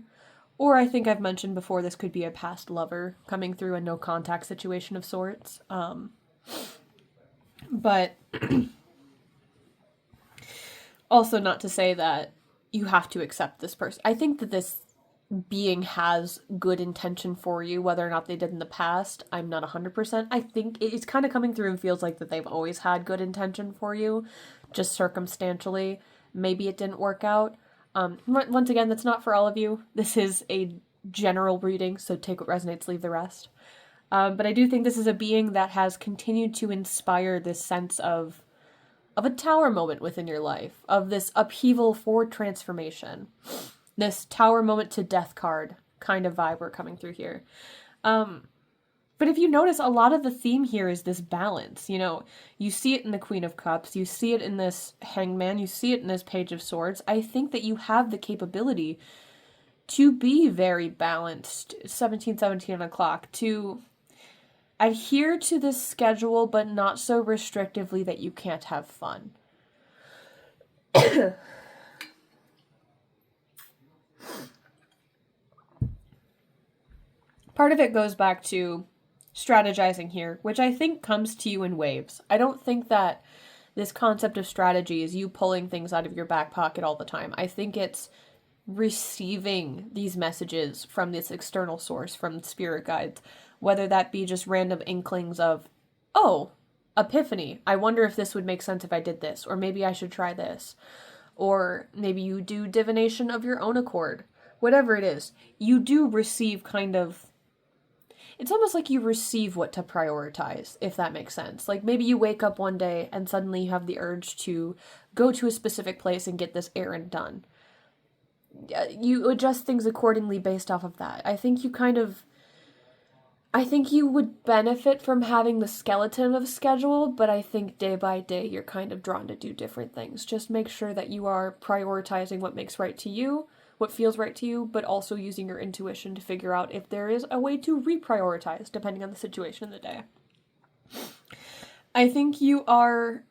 Or I think I've mentioned before, this could be a past lover coming through, a no contact situation of sorts. But also not to say that you have to accept this person. I think that this being has good intention for you, whether or not they did in the past. I'm not 100%. I think it's kind of coming through and feels like that they've always had good intention for you, just circumstantially. Maybe it didn't work out. Once again, that's not for all of you. This is a general reading, so take what resonates, leave the rest. But I do think this is a being that has continued to inspire this sense of a tower moment within your life, of this upheaval for transformation, this tower moment to death card kind of vibe we're coming through here. But if you notice, a lot of the theme here is this balance. You know, you see it in the Queen of Cups, you see it in this Hangman, you see it in this Page of Swords. I think that you have the capability to be very balanced, 1717 on the clock, to adhere to this schedule, but not so restrictively that you can't have fun. Part of it goes back to strategizing here, which I think comes to you in waves. I don't think that this concept of strategy is you pulling things out of your back pocket all the time. I think it's receiving these messages from this external source, from spirit guides, whether that be just random inklings of, oh, epiphany, I wonder if this would make sense if I did this, or maybe I should try this, or maybe you do divination of your own accord. Whatever it is, you do receive kind of, it's almost like you receive what to prioritize, if that makes sense. Like maybe you wake up one day and suddenly you have the urge to go to a specific place and get this errand done. You adjust things accordingly based off of that. I think you would benefit from having the skeleton of a schedule, but I think day by day you're kind of drawn to do different things. Just make sure that you are prioritizing what makes right to you, what feels right to you, but also using your intuition to figure out if there is a way to reprioritize depending on the situation in the day. I think you are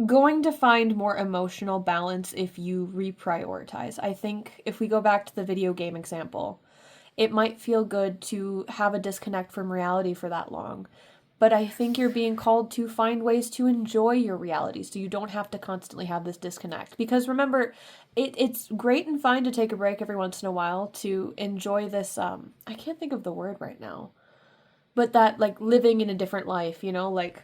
going to find more emotional balance if you reprioritize. I think if we go back to the video game example, it might feel good to have a disconnect from reality for that long. But I think you're being called to find ways to enjoy your reality so you don't have to constantly have this disconnect. Because remember, it's great and fine to take a break every once in a while to enjoy this, I can't think of the word right now, but that like living in a different life, you know, like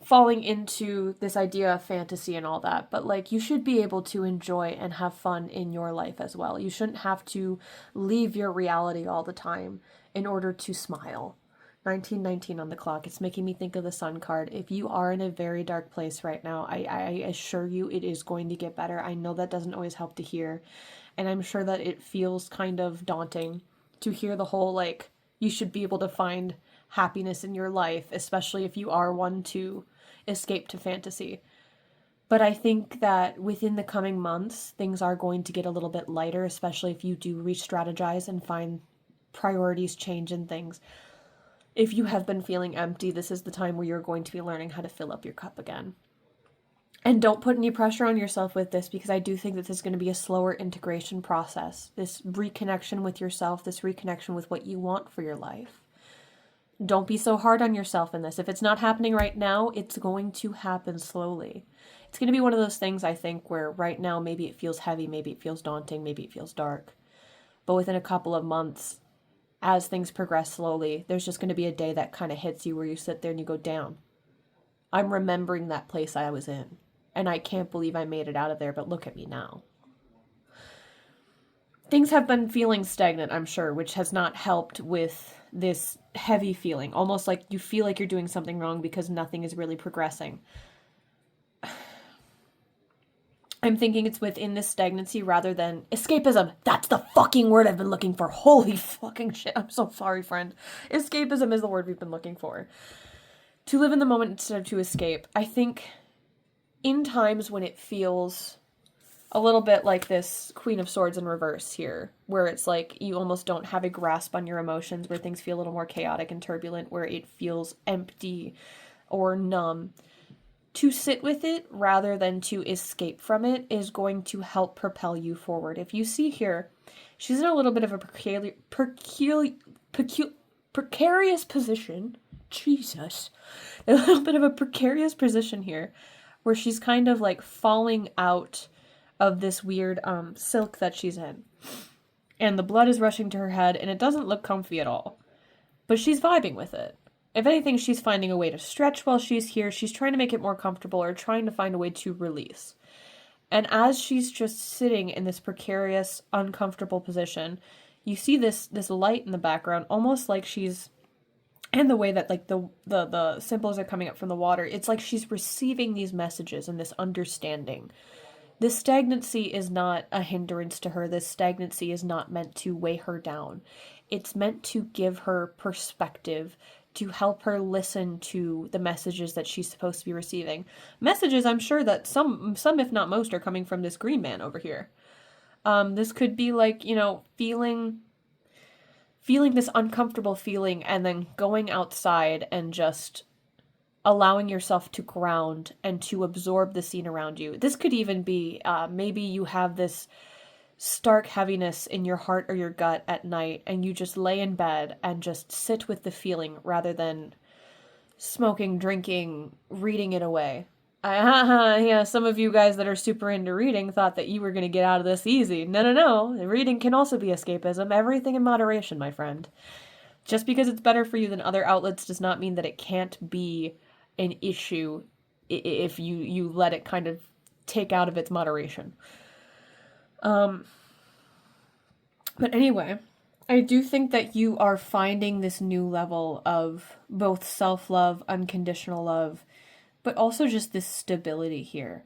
falling into this idea of fantasy and all that. But like you should be able to enjoy and have fun in your life as well. You shouldn't have to leave your reality all the time in order to smile. 1919 on the clock. It's making me think of the Sun card. If you are in a very dark place right now, I assure you it is going to get better. I know that doesn't always help to hear, and I'm sure that it feels kind of daunting to hear the whole, like, you should be able to find happiness in your life, especially if you are one to escape to fantasy. But I think that within the coming months, things are going to get a little bit lighter, especially if you do re-strategize and find priorities change in things. If you have been feeling empty, this is the time where you're going to be learning how to fill up your cup again. And don't put any pressure on yourself with this, because I do think that this is going to be a slower integration process. This reconnection with yourself, this reconnection with what you want for your life. Don't be so hard on yourself in this. If it's not happening right now, it's going to happen slowly. It's going to be one of those things, I think, where right now maybe it feels heavy, maybe it feels daunting, maybe it feels dark. But within a couple of months, as things progress slowly, there's just going to be a day that kind of hits you where you sit there and you go, damn, I'm remembering that place I was in. And I can't believe I made it out of there, but look at me now. Things have been feeling stagnant, I'm sure, which has not helped with this heavy feeling. Almost like you feel like you're doing something wrong because nothing is really progressing. I'm thinking it's within this stagnancy rather than escapism. That's the fucking word I've been looking for. Holy fucking shit. I'm so sorry, friend. Escapism is the word we've been looking for. To live in the moment instead of to escape. I think in times when it feels a little bit like this Queen of Swords in reverse here, where it's like you almost don't have a grasp on your emotions, where things feel a little more chaotic and turbulent, where it feels empty or numb. To sit with it rather than to escape from it is going to help propel you forward. If you see here, she's in a little bit of a precarious position. Jesus. A little bit of a precarious position here, where she's kind of like falling out of this weird silk that she's in. And the blood is rushing to her head, and it doesn't look comfy at all. But she's vibing with it. If anything, she's finding a way to stretch while she's here. She's trying to make it more comfortable or trying to find a way to release. And as she's just sitting in this precarious, uncomfortable position, you see this light in the background, almost like she's, and the way that like the symbols are coming up from the water, it's like she's receiving these messages and this understanding. This stagnancy is not a hindrance to her. This stagnancy is not meant to weigh her down. It's meant to give her perspective, to help her listen to the messages that she's supposed to be receiving. Messages, I'm sure that some if not most, are coming from this green man over here. This could be like, feeling this uncomfortable feeling and then going outside and just allowing yourself to ground and to absorb the scene around you. This could even be maybe you have this stark heaviness in your heart or your gut at night and you just lay in bed and just sit with the feeling rather than smoking, drinking, reading it away. Yeah, some of you guys that are super into reading thought that you were going to get out of this easy. No. Reading can also be escapism. Everything in moderation, my friend. Just because it's better for you than other outlets does not mean that it can't be an issue if you let it kind of take out of its moderation. But anyway, I do think that you are finding this new level of both self-love, unconditional love, but also just this stability here.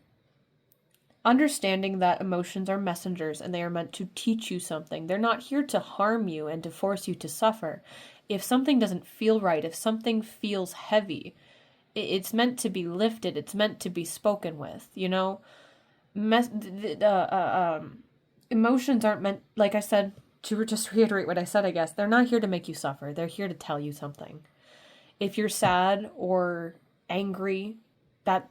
Understanding that emotions are messengers and they are meant to teach you something. They're not here to harm you and to force you to suffer. If something doesn't feel right, if something feels heavy, it's meant to be lifted. It's meant to be spoken with, Emotions aren't meant, like I said, to just reiterate what I said, I guess, they're not here to make you suffer. They're here to tell you something. If you're sad or angry, and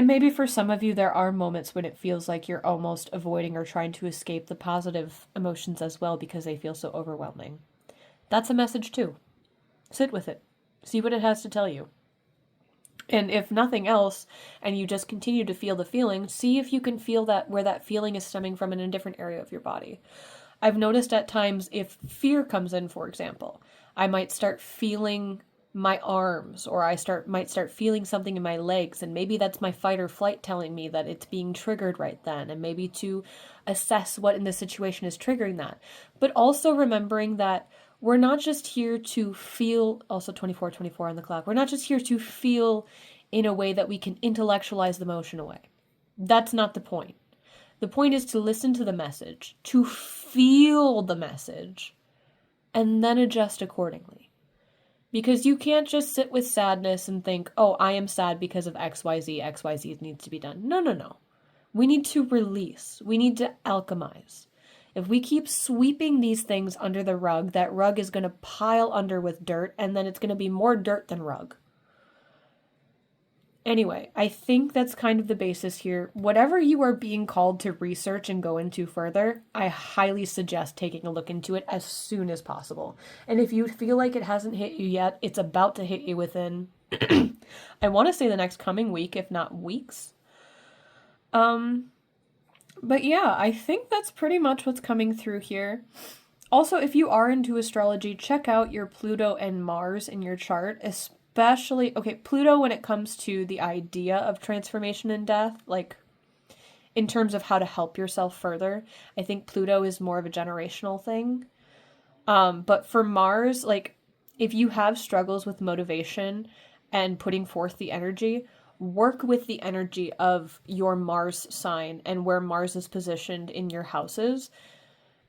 maybe for some of you, there are moments when it feels like you're almost avoiding or trying to escape the positive emotions as well because they feel so overwhelming. That's a message too. Sit with it. See what it has to tell you. And if nothing else, and you just continue to feel the feeling, see if you can feel that where that feeling is stemming from in a different area of your body. I've noticed at times if fear comes in, for example, I might start feeling my arms, or might start feeling something in my legs, and maybe that's my fight or flight telling me that it's being triggered right then, and maybe to assess what in the situation is triggering that. But also remembering that we're not just here to feel, also 24:24 on the clock, we're not just here to feel in a way that we can intellectualize the emotion away. That's not the point. The point is to listen to the message, to feel the message, and then adjust accordingly. Because you can't just sit with sadness and think, oh, I am sad because of XYZ, XYZ needs to be done. No. We need to release. We need to alchemize. If we keep sweeping these things under the rug, that rug is going to pile under with dirt, and then it's going to be more dirt than rug. Anyway, I think that's kind of the basis here. Whatever you are being called to research and go into further, I highly suggest taking a look into it as soon as possible. And if you feel like it hasn't hit you yet, it's about to hit you within, I want to say the next coming week, if not weeks. But yeah, I think that's pretty much what's coming through here. Also, if you are into astrology, check out your Pluto and Mars in your chart, especially, Pluto when it comes to the idea of transformation and death, like in terms of how to help yourself further. I think Pluto is more of a generational thing. But for Mars, like if you have struggles with motivation and putting forth the energy, work with the energy of your Mars sign and where Mars is positioned in your houses.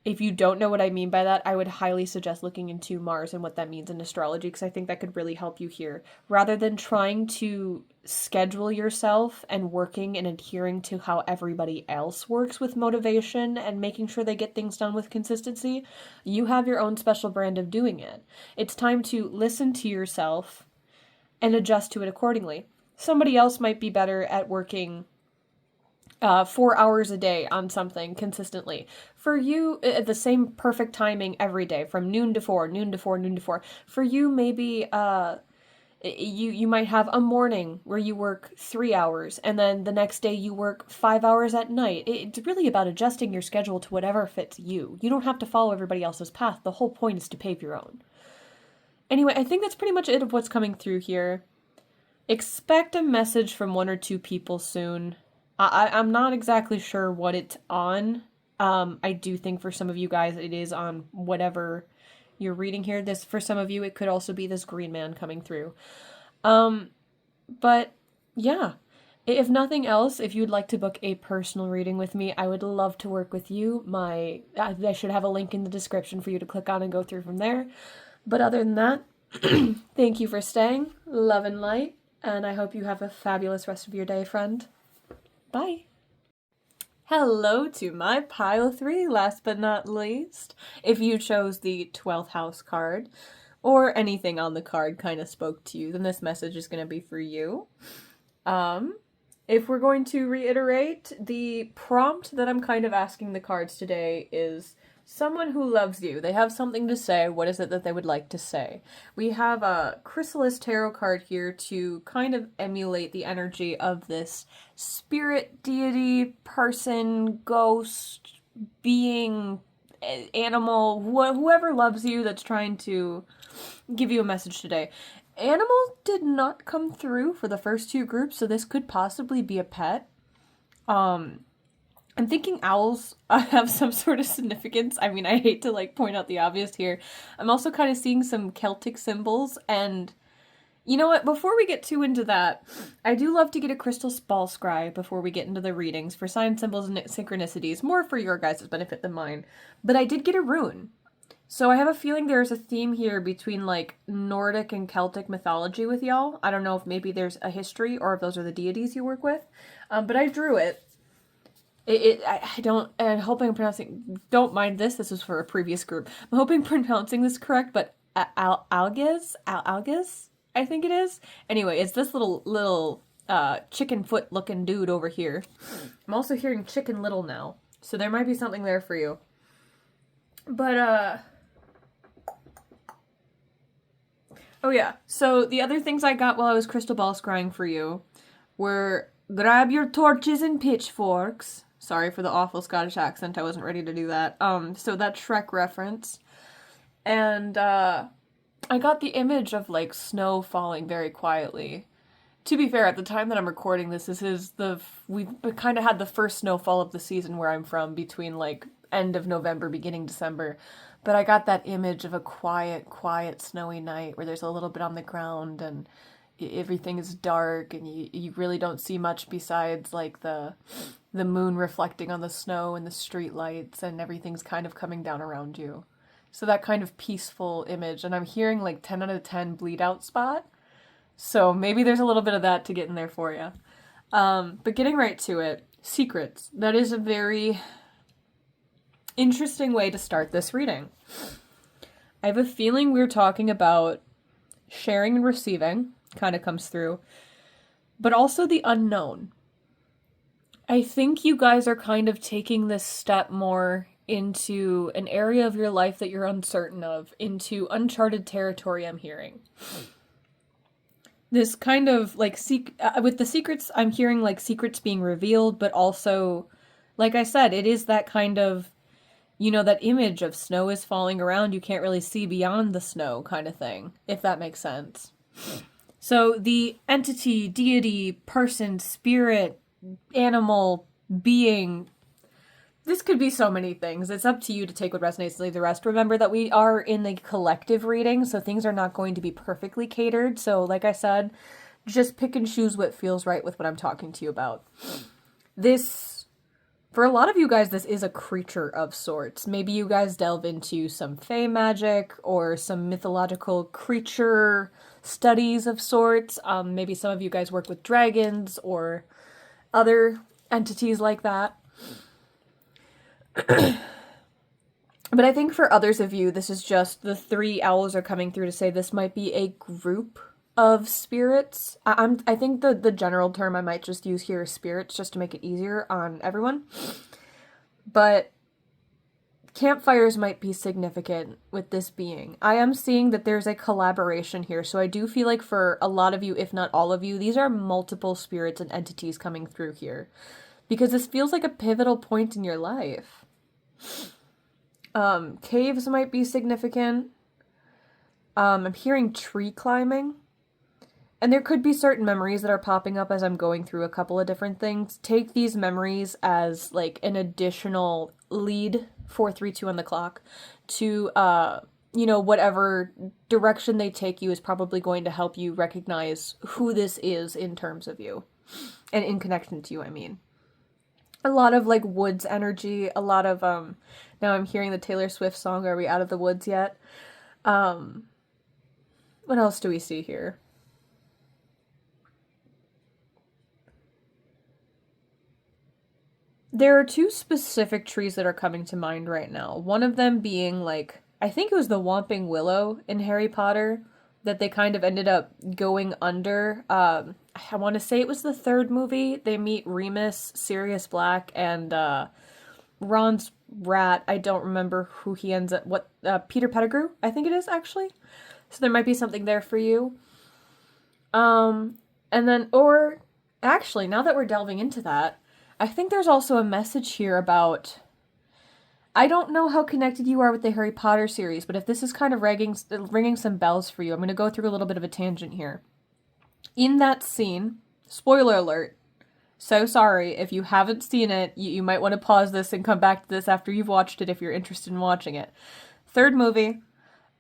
If you don't know what I mean by that, I would highly suggest looking into Mars and what that means in astrology, because I think that could really help you here. Rather than trying to schedule yourself and working and adhering to how everybody else works with motivation and making sure they get things done with consistency, you have your own special brand of doing it. It's time to listen to yourself and adjust to it accordingly. Somebody else might be better at working 4 hours a day on something consistently. For you, the same perfect timing every day, from noon to 4, noon to 4, noon to 4. For you, maybe you might have a morning where you work 3 hours, and then the next day you work 5 hours at night. It's really about adjusting your schedule to whatever fits you. You don't have to follow everybody else's path. The whole point is to pave your own. Anyway, I think that's pretty much it of what's coming through here. Expect a message from 1 or 2 people soon. I'm not exactly sure what it's on. I do think for some of you guys it is on whatever you're reading here. This, for some of you, it could also be this green man coming through. But yeah, if nothing else, if you'd like to book a personal reading with me, I would love to work with you. I should have a link in the description for you to click on and go through from there. But other than that, Thank you for staying. Love and light. And I hope you have a fabulous rest of your day, friend. Bye. Hello to my pile 3, last but not least. If you chose the 12th house card, or anything on the card kind of spoke to you, then this message is going to be for you. If we're going to reiterate, the prompt that I'm kind of asking the cards today is someone who loves you. They have something to say. What is it that they would like to say? We have a Chrysalis Tarot card here to kind of emulate the energy of this spirit, deity, person, ghost, being, animal, whoever loves you that's trying to give you a message today. Animal did not come through for the first 2 groups, so this could possibly be a pet. I'm thinking owls have some sort of significance. I mean, I hate to like point out the obvious here. I'm also kind of seeing some Celtic symbols, and you know what? Before we get too into that, I do love to get a crystal ball scry before we get into the readings for sign symbols and synchronicities, more for your guys' benefit than mine. But I did get a rune. So I have a feeling there's a theme here between like Nordic and Celtic mythology with y'all. I don't know if maybe there's a history or if those are the deities you work with. But I drew it. I don't, and I'm hoping I'm pronouncing, don't mind this was for a previous group. I'm hoping pronouncing this correct, but alges, I think it is. Anyway, it's this little chicken foot looking dude over here. I'm also hearing chicken little now, so there might be something there for you. But, oh yeah, so the other things I got while I was crystal ball scrying for you were grab your torches and pitchforks. Sorry for the awful Scottish accent, I wasn't ready to do that. So that Shrek reference. And, I got the image of, like, snow falling very quietly. To be fair, at the time that I'm recording this, we've kind of had the first snowfall of the season where I'm from, between, like, end of November, beginning December. But I got that image of a quiet, snowy night where there's a little bit on the ground and everything is dark and you really don't see much besides like the moon reflecting on the snow and the street lights, and everything's kind of coming down around you. So that kind of peaceful image, and I'm hearing like 10 out of 10 bleed out spot. So maybe there's a little bit of that to get in there for you. But getting right to it, secrets. That is a very interesting way to start this reading. I have a feeling we're talking about sharing and receiving, kind of comes through, but also the unknown. I think you guys are kind of taking this step more into an area of your life that you're uncertain of, into uncharted territory, I'm hearing. This kind of, like, with the secrets, I'm hearing, like, secrets being revealed, but also, like I said, it is that kind of, you know, that image of snow is falling around, you can't really see beyond the snow kind of thing, if that makes sense. So the entity, deity, person, spirit, animal, being, this could be so many things. It's up to you to take what resonates and leave the rest. Remember that we are in the collective reading, so things are not going to be perfectly catered. So like I said, just pick and choose what feels right with what I'm talking to you about. This, for a lot of you guys, this is a creature of sorts. Maybe you guys delve into some fae magic or some mythological creature studies of sorts. Maybe some of you guys work with dragons or other entities like that. But I think for others of you, this is just the 3 owls are coming through to say this might be a group of spirits. I think the general term I might just use here is spirits, just to make it easier on everyone. But campfires might be significant with this being. I am seeing that there's a collaboration here, so I do feel like for a lot of you, if not all of you, these are multiple spirits and entities coming through here. Because this feels like a pivotal point in your life. Caves might be significant. I'm hearing tree climbing. And there could be certain memories that are popping up as I'm going through a couple of different things. Take these memories as like an additional lead, 432 on the clock, to, you know, whatever direction they take you is probably going to help you recognize who this is in terms of you. And in connection to you, I mean. A lot of like woods energy, a lot of, now I'm hearing the Taylor Swift song, Are We Out of the Woods Yet? What else do we see here? There are two specific trees that are coming to mind right now. One of them being like, I think it was the Whomping Willow in Harry Potter that they kind of ended up going under. I want to say it was the third movie. They meet Remus, Sirius Black, and Ron's rat. I don't remember who he ends up. What Peter Pettigrew? I think it is actually. So there might be something there for you. And then, or actually, now that we're delving into that, I think there's also a message here about. I don't know how connected you are with the Harry Potter series, but if this is kind of ringing some bells for you, I'm going to go through a little bit of a tangent here. In that scene, spoiler alert, so sorry, if you haven't seen it, you might want to pause this and come back to this after you've watched it if you're interested in watching it. Third movie,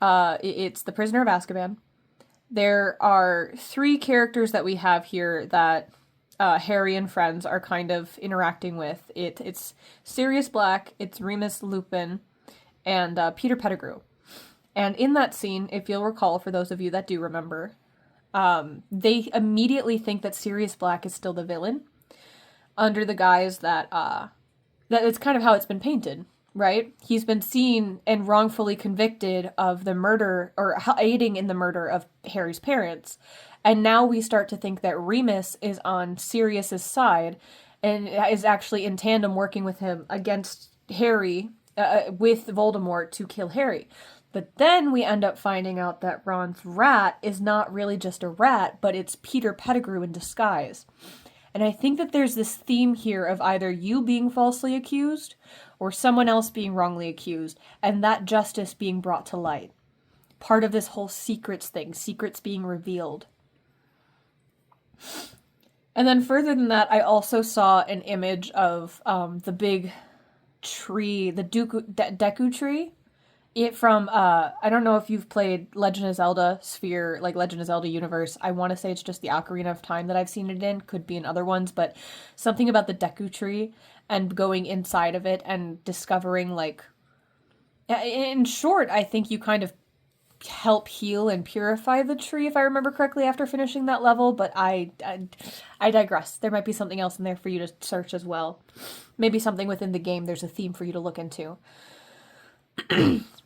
it's The Prisoner of Azkaban. There are 3 characters that we have here that Harry and friends are kind of interacting with. It's Sirius Black, it's Remus Lupin, and Peter Pettigrew. And in that scene, if you'll recall, for those of you that do remember, they immediately think that Sirius Black is still the villain, under the guise that it's kind of how it's been painted, right? He's been seen and wrongfully convicted of the murder, or aiding in the murder of Harry's parents. And now we start to think that Remus is on Sirius's side and is actually in tandem working with him against Harry, with Voldemort to kill Harry. But then we end up finding out that Ron's rat is not really just a rat, but it's Peter Pettigrew in disguise. And I think that there's this theme here of either you being falsely accused or someone else being wrongly accused, and that justice being brought to light. Part of this whole secrets thing, secrets being revealed. And then further than that, I also saw an image of the big tree, the Deku tree. It from, I don't know if you've played Legend of Zelda Sphere, like Legend of Zelda Universe. I want to say it's just the Ocarina of Time that I've seen it in. Could be in other ones, but something about the Deku tree and going inside of it and discovering, like, in short, I think you kind of help heal and purify the tree, if I remember correctly, after finishing that level, but I digress. There might be something else in there for you to search as well. Maybe something within the game, there's a theme for you to look into.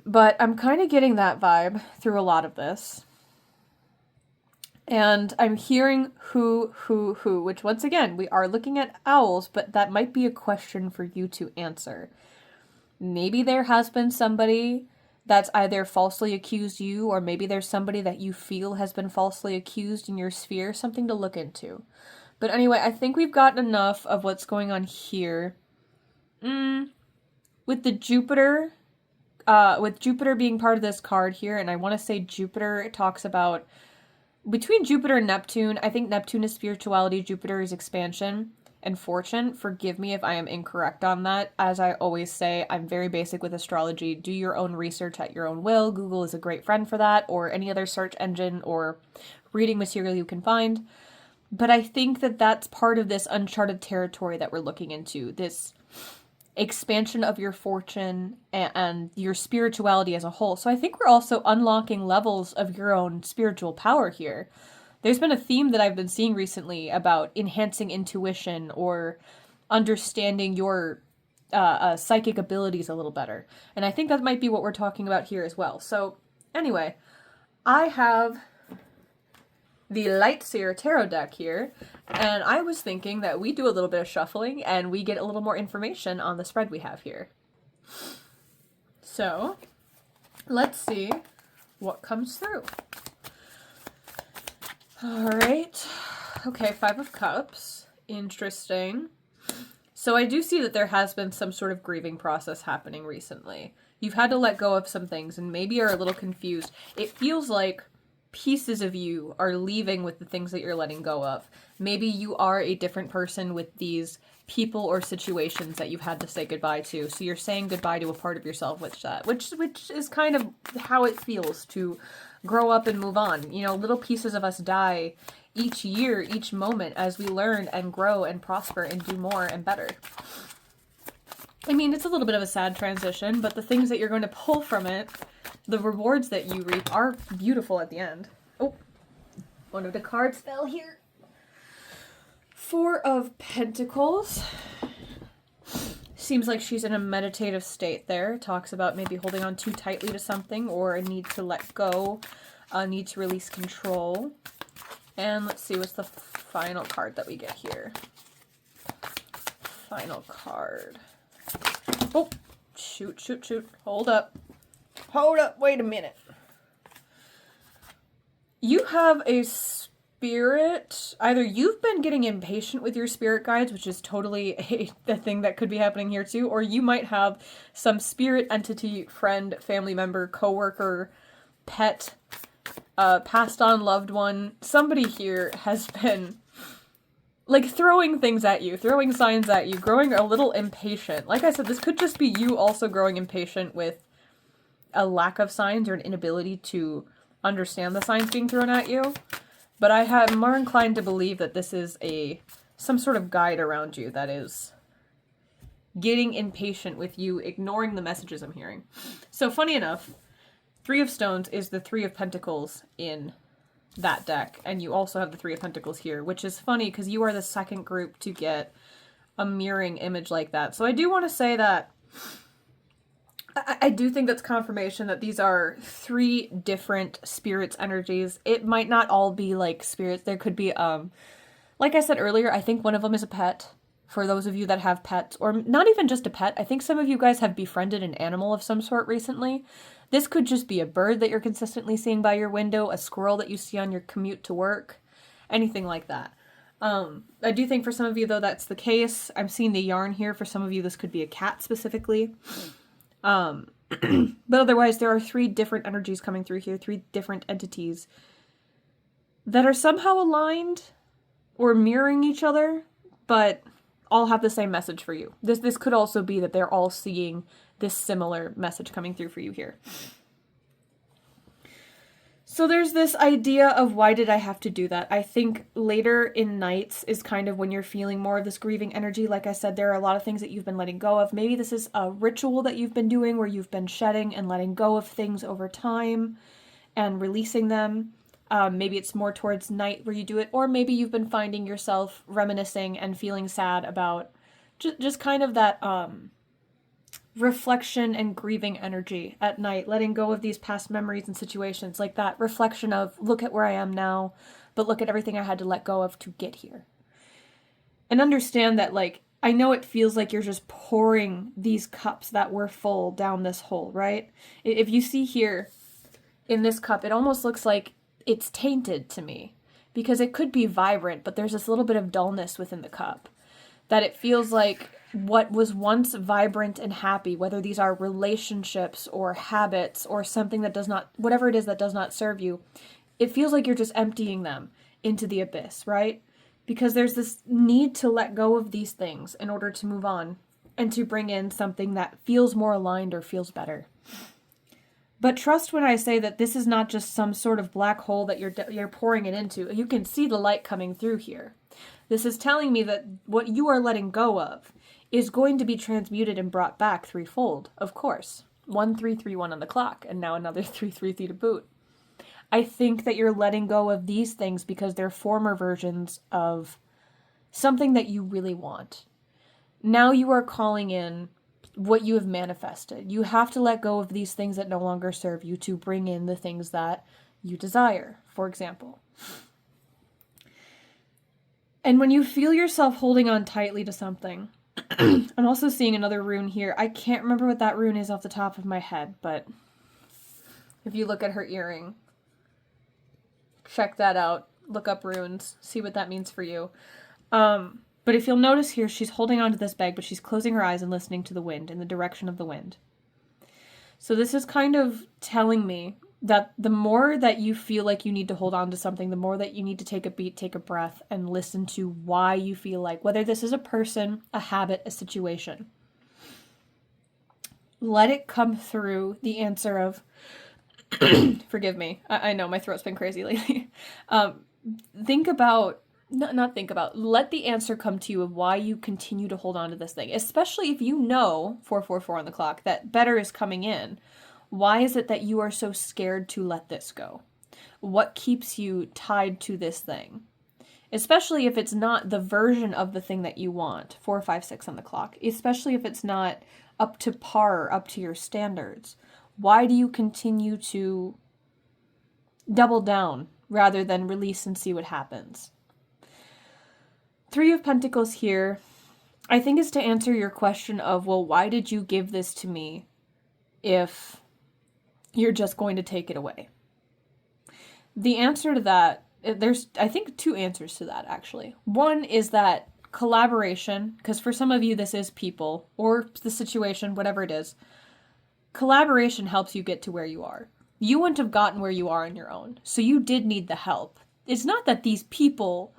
But I'm kind of getting that vibe through a lot of this. And I'm hearing who, which once again, we are looking at owls, but that might be a question for you to answer. Maybe there has been somebody that's either falsely accused you, or maybe there's somebody that you feel has been falsely accused in your sphere, something to look into. But anyway, I think we've gotten enough of what's going on here. With the Jupiter, with Jupiter being part of this card here, and I want to say Jupiter, it talks about, between Jupiter and Neptune, I think Neptune is spirituality, Jupiter is expansion and fortune. Forgive me if I am incorrect on that. As I always say, I'm very basic with astrology. Do your own research at your own will. Google is a great friend for that, or any other search engine or reading material you can find. But I think that that's part of this uncharted territory that we're looking into, this expansion of your fortune and your spirituality as a whole. So I think we're also unlocking levels of your own spiritual power here. There's been a theme that I've been seeing recently about enhancing intuition or understanding your psychic abilities a little better. And I think that might be what we're talking about here as well. So anyway, I have the Lightseer Tarot deck here, and I was thinking that we do a little bit of shuffling and we get a little more information on the spread we have here. So let's see what comes through. All right. Okay, 5 of Cups. Interesting. So I do see that there has been some sort of grieving process happening recently. You've had to let go of some things and maybe you're a little confused. It feels like pieces of you are leaving with the things that you're letting go of. Maybe you are a different person with these people or situations that you've had to say goodbye to. So you're saying goodbye to a part of yourself with that, which is kind of how it feels to grow up and move on. You know, little pieces of us die each year, each moment, as we learn and grow and prosper and do more and better. I mean, it's a little bit of a sad transition, but the things that you're going to pull from it, the rewards that you reap, are beautiful at the end. One of the cards fell here. Four of Pentacles. Seems like she's in a meditative state there. Talks about maybe holding on too tightly to something or a need to let go, a need to release control. And let's see, what's the final card that we get here? Final card. Oh, shoot. Hold up. Wait a minute. You have a spirit. Either you've been getting impatient with your spirit guides, which is totally the thing that could be happening here too, or you might have some spirit entity, friend, family member, coworker, pet, passed on loved one. Somebody here has been like throwing things at you, throwing signs at you, growing a little impatient. Like I said, this could just be you also growing impatient with a lack of signs or an inability to understand the signs being thrown at you. But I am more inclined to believe that this is some sort of guide around you that is getting impatient with you, ignoring the messages I'm hearing. So funny enough, Three of Stones is the Three of Pentacles in that deck, and you also have the Three of Pentacles here, which is funny because you are the second group to get a mirroring image like that. So I do want to say that I do think that's confirmation that these are three different spirits energies. It might not all be like spirits. There could be, like I said earlier, I think one of them is a pet. For those of you that have pets, or not even just a pet, I think some of you guys have befriended an animal of some sort recently. This could just be a bird that you're consistently seeing by your window, a squirrel that you see on your commute to work, anything like that. I do think for some of you, though, that's the case. I'm seeing the yarn here. For some of you, this could be a cat specifically. But otherwise, there are three different energies coming through here, three different entities that are somehow aligned or mirroring each other, but all have the same message for you. This could also be that they're all seeing this similar message coming through for you here. So there's this idea of why did I have to do that? I think later in nights is kind of when you're feeling more of this grieving energy. Like I said, there are a lot of things that you've been letting go of. Maybe this is a ritual that you've been doing where you've been shedding and letting go of things over time and releasing them. Maybe it's more towards night where you do it, or maybe you've been finding yourself reminiscing and feeling sad about just kind of that reflection and grieving energy at night, letting go of these past memories and situations, like that reflection of, look at where I am now, but look at everything I had to let go of to get here. And understand that, like, I know it feels like you're just pouring these cups that were full down this hole, right? If you see here in this cup, it almost looks like it's tainted to me because it could be vibrant, but there's this little bit of dullness within the cup that it feels like what was once vibrant and happy, whether these are relationships or habits or something that does not, whatever it is that does not serve you, it feels like you're just emptying them into the abyss, right? Because there's this need to let go of these things in order to move on and to bring in something that feels more aligned or feels better. But trust when I say that this is not just some sort of black hole that you're pouring it into. You can see the light coming through here. This is telling me that what you are letting go of is going to be transmuted and brought back threefold, of course. 1331 on the clock, and now another 333 to boot. I think that you're letting go of these things because they're former versions of something that you really want. Now you are calling in what you have manifested. You have to let go of these things that no longer serve you to bring in the things that you desire, for example. And when you feel yourself holding on tightly to something, I'm also seeing another rune here. I can't remember what that rune is off the top of my head, but if you look at her earring, check that out. Look up runes, see what that means for you. But if you'll notice here, she's holding onto this bag, but she's closing her eyes and listening to the wind, in the direction of the wind. So this is kind of telling me that the more that you feel like you need to hold on to something, the more that you need to take a beat, take a breath, and listen to why you feel like, whether this is a person, a habit, a situation. Let it come through the answer of, forgive me, I know my throat's been crazy lately. Let the answer come to you of why you continue to hold on to this thing, especially if you know, 444 on the clock, that better is coming in. Why is it that you are so scared to let this go? What keeps you tied to this thing? Especially if it's not the version of the thing that you want, 4, 5, 6 on the clock. Especially if it's not up to par, up to your standards. Why do you continue to double down rather than release and see what happens? 3 of Pentacles here, I think, is to answer your question of, well, why did you give this to me if you're just going to take it away? The answer to that, there's, I think, 2 answers to that, actually. One is that collaboration, because for some of you this is people, or the situation, whatever it is, collaboration helps you get to where you are. You wouldn't have gotten where you are on your own, so you did need the help. It's not that these people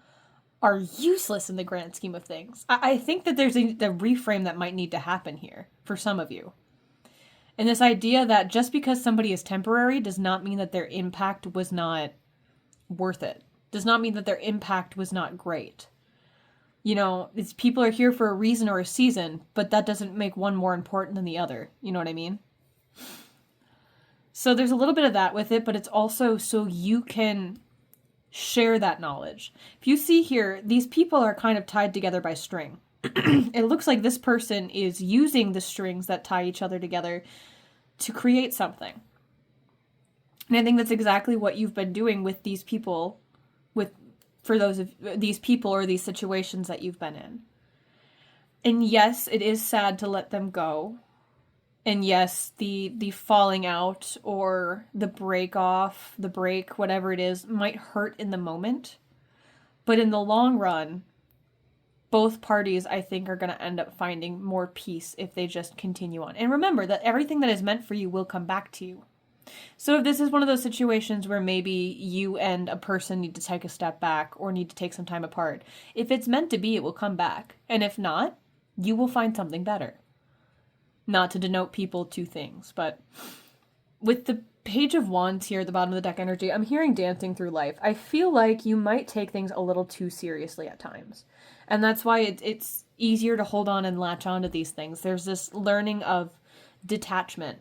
are useless in the grand scheme of things. I think that there's a reframe that might need to happen here for some of you. And this idea that just because somebody is temporary does not mean that their impact was not worth it. Does not mean that their impact was not great. You know, it's, people are here for a reason or a season, but that doesn't make one more important than the other. You know what I mean? So there's a little bit of that with it, but it's also so you can share that knowledge. If you see here, these people are kind of tied together by string. It looks like this person is using the strings that tie each other together to create something. And I think that's exactly what you've been doing with these people, for those of these people or these situations that you've been in. And yes, it is sad to let them go. And yes, the falling out or the break, whatever it is, might hurt in the moment. But in the long run, both parties, I think, are going to end up finding more peace if they just continue on. And remember that everything that is meant for you will come back to you. So if this is one of those situations where maybe you and a person need to take a step back or need to take some time apart, if it's meant to be, it will come back. And if not, you will find something better. Not to denote people to things, but with the Page of Wands here at the bottom of the deck energy, I'm hearing dancing through life. I feel like you might take things a little too seriously at times. And that's why it's easier to hold on and latch on to these things. There's this learning of detachment.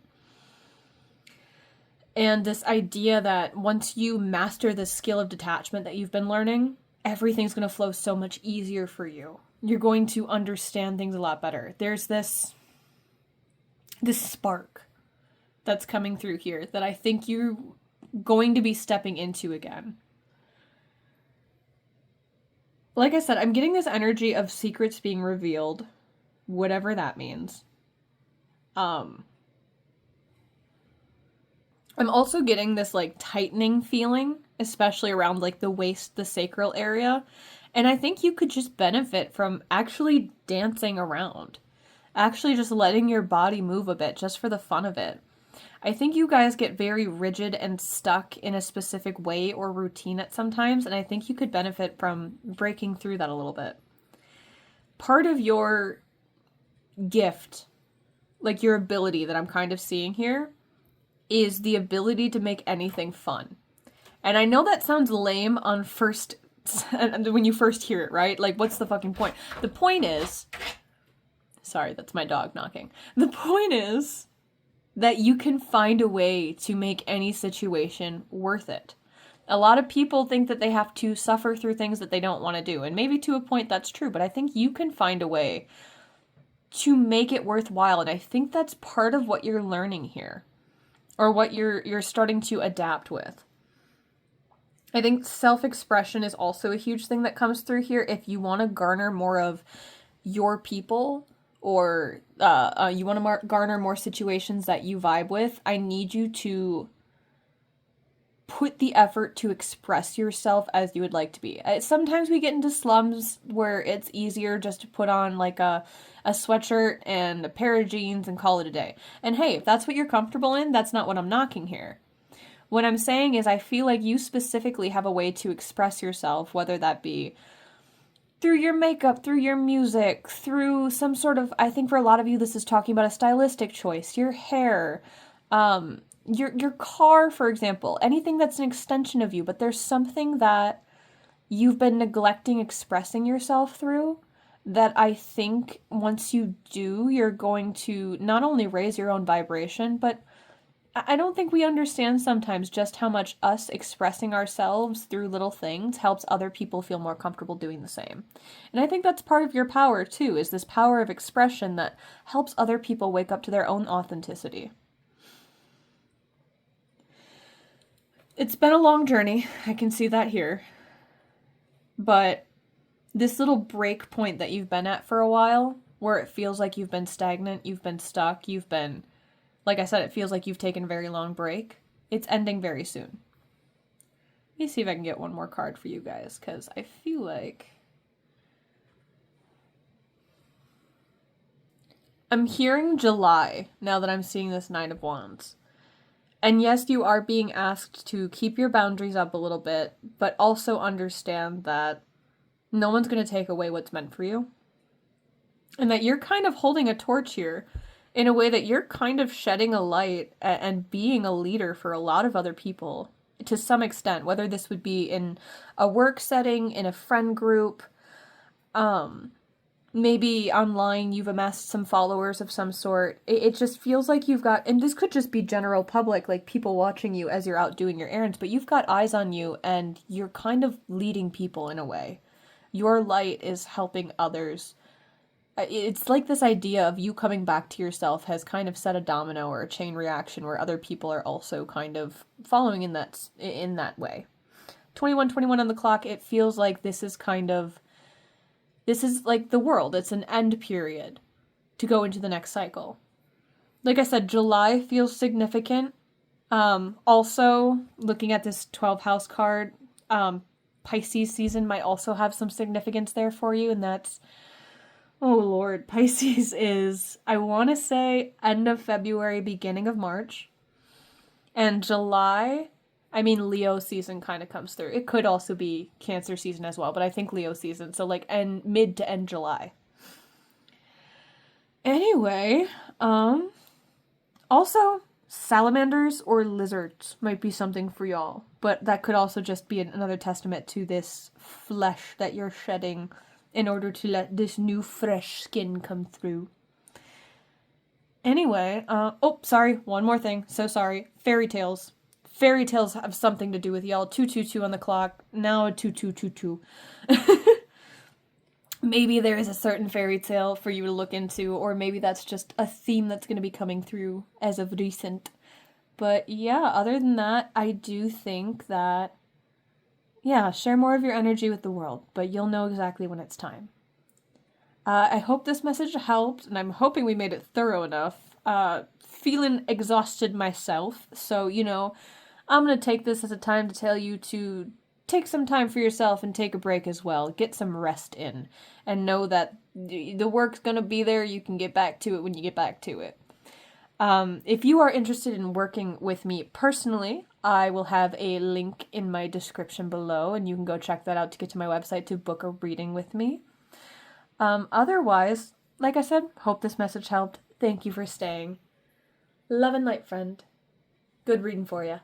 And this idea that once you master the skill of detachment that you've been learning, everything's going to flow so much easier for you. You're going to understand things a lot better. There's this spark that's coming through here that I think you're going to be stepping into again. Like I said, I'm getting this energy of secrets being revealed, whatever that means. I'm also getting this like tightening feeling, especially around like the waist, the sacral area. And I think you could just benefit from actually dancing around. Actually just letting your body move a bit just for the fun of it. I think you guys get very rigid and stuck in a specific way or routine at sometimes, and I think you could benefit from breaking through that a little bit. Part of your gift, like your ability that I'm kind of seeing here, is the ability to make anything fun. And I know that sounds lame on first, when you first hear it, right? Like, what's the fucking point? The point is, sorry, that's my dog knocking. The point is that you can find a way to make any situation worth it. A lot of people think that they have to suffer through things that they don't want to do. And maybe to a point that's true, but I think you can find a way to make it worthwhile. And I think that's part of what you're learning here, or what you're starting to adapt with. I think self-expression is also a huge thing that comes through here. If you want to garner more of your people, or you want to garner more situations that you vibe with, I need you to put the effort to express yourself as you would like to be. Sometimes we get into slums where it's easier just to put on like a sweatshirt and a pair of jeans and call it a day. And hey, if that's what you're comfortable in, that's not what I'm knocking here. What I'm saying is I feel like you specifically have a way to express yourself, whether that be through your makeup, through your music, through some sort of, I think for a lot of you, this is talking about a stylistic choice, your hair, your car, for example, anything that's an extension of you, but there's something that you've been neglecting expressing yourself through that I think once you do, you're going to not only raise your own vibration, but I don't think we understand sometimes just how much us expressing ourselves through little things helps other people feel more comfortable doing the same. And I think that's part of your power too, is this power of expression that helps other people wake up to their own authenticity. It's been a long journey. I can see that here. But this little break point that you've been at for a while, where it feels like you've been stagnant, you've been stuck, you've been, like I said, it feels like you've taken a very long break. It's ending very soon. Let me see if I can get one more card for you guys, because I feel like I'm hearing July now that I'm seeing this Nine of Wands. And yes, you are being asked to keep your boundaries up a little bit, but also understand that no one's going to take away what's meant for you. And that you're kind of holding a torch here in a way that you're kind of shedding a light and being a leader for a lot of other people to some extent, whether this would be in a work setting, in a friend group, maybe online you've amassed some followers of some sort. It just feels like you've got, and this could just be general public, like people watching you as you're out doing your errands, but you've got eyes on you and you're kind of leading people in a way. Your light is helping others. It's like this idea of you coming back to yourself has kind of set a domino or a chain reaction where other people are also kind of following in that way. 21:21 on the clock, it feels like this is like the world. It's an end period to go into the next cycle. Like I said, July feels significant. Also, looking at this 12 house card, Pisces season might also have some significance there for you, and that's, oh Lord, Pisces is, I want to say, end of February, beginning of March. And July, I mean, Leo season kind of comes through. It could also be Cancer season as well, but I think Leo season. So like mid to end July. Anyway, also salamanders or lizards might be something for y'all, but that could also just be another testament to this flesh that you're shedding in order to let this new fresh skin come through. Anyway, oh, sorry, one more thing. So sorry. Fairy tales. Fairy tales have something to do with y'all. 222 on the clock. Now a 2222. Maybe there is a certain fairy tale for you to look into, or maybe that's just a theme that's going to be coming through as of recent. But yeah, other than that, I do think that, yeah, share more of your energy with the world, but you'll know exactly when it's time. I hope this message helped, and I'm hoping we made it thorough enough. Feeling exhausted myself, so, I'm going to take this as a time to tell you to take some time for yourself and take a break as well. Get some rest in, and know that the work's going to be there. You can get back to it when you get back to it. If you are interested in working with me personally, I will have a link in my description below, and you can go check that out to get to my website to book a reading with me. Otherwise, like I said, hope this message helped. Thank you for staying. Love and light, friend. Good reading for you.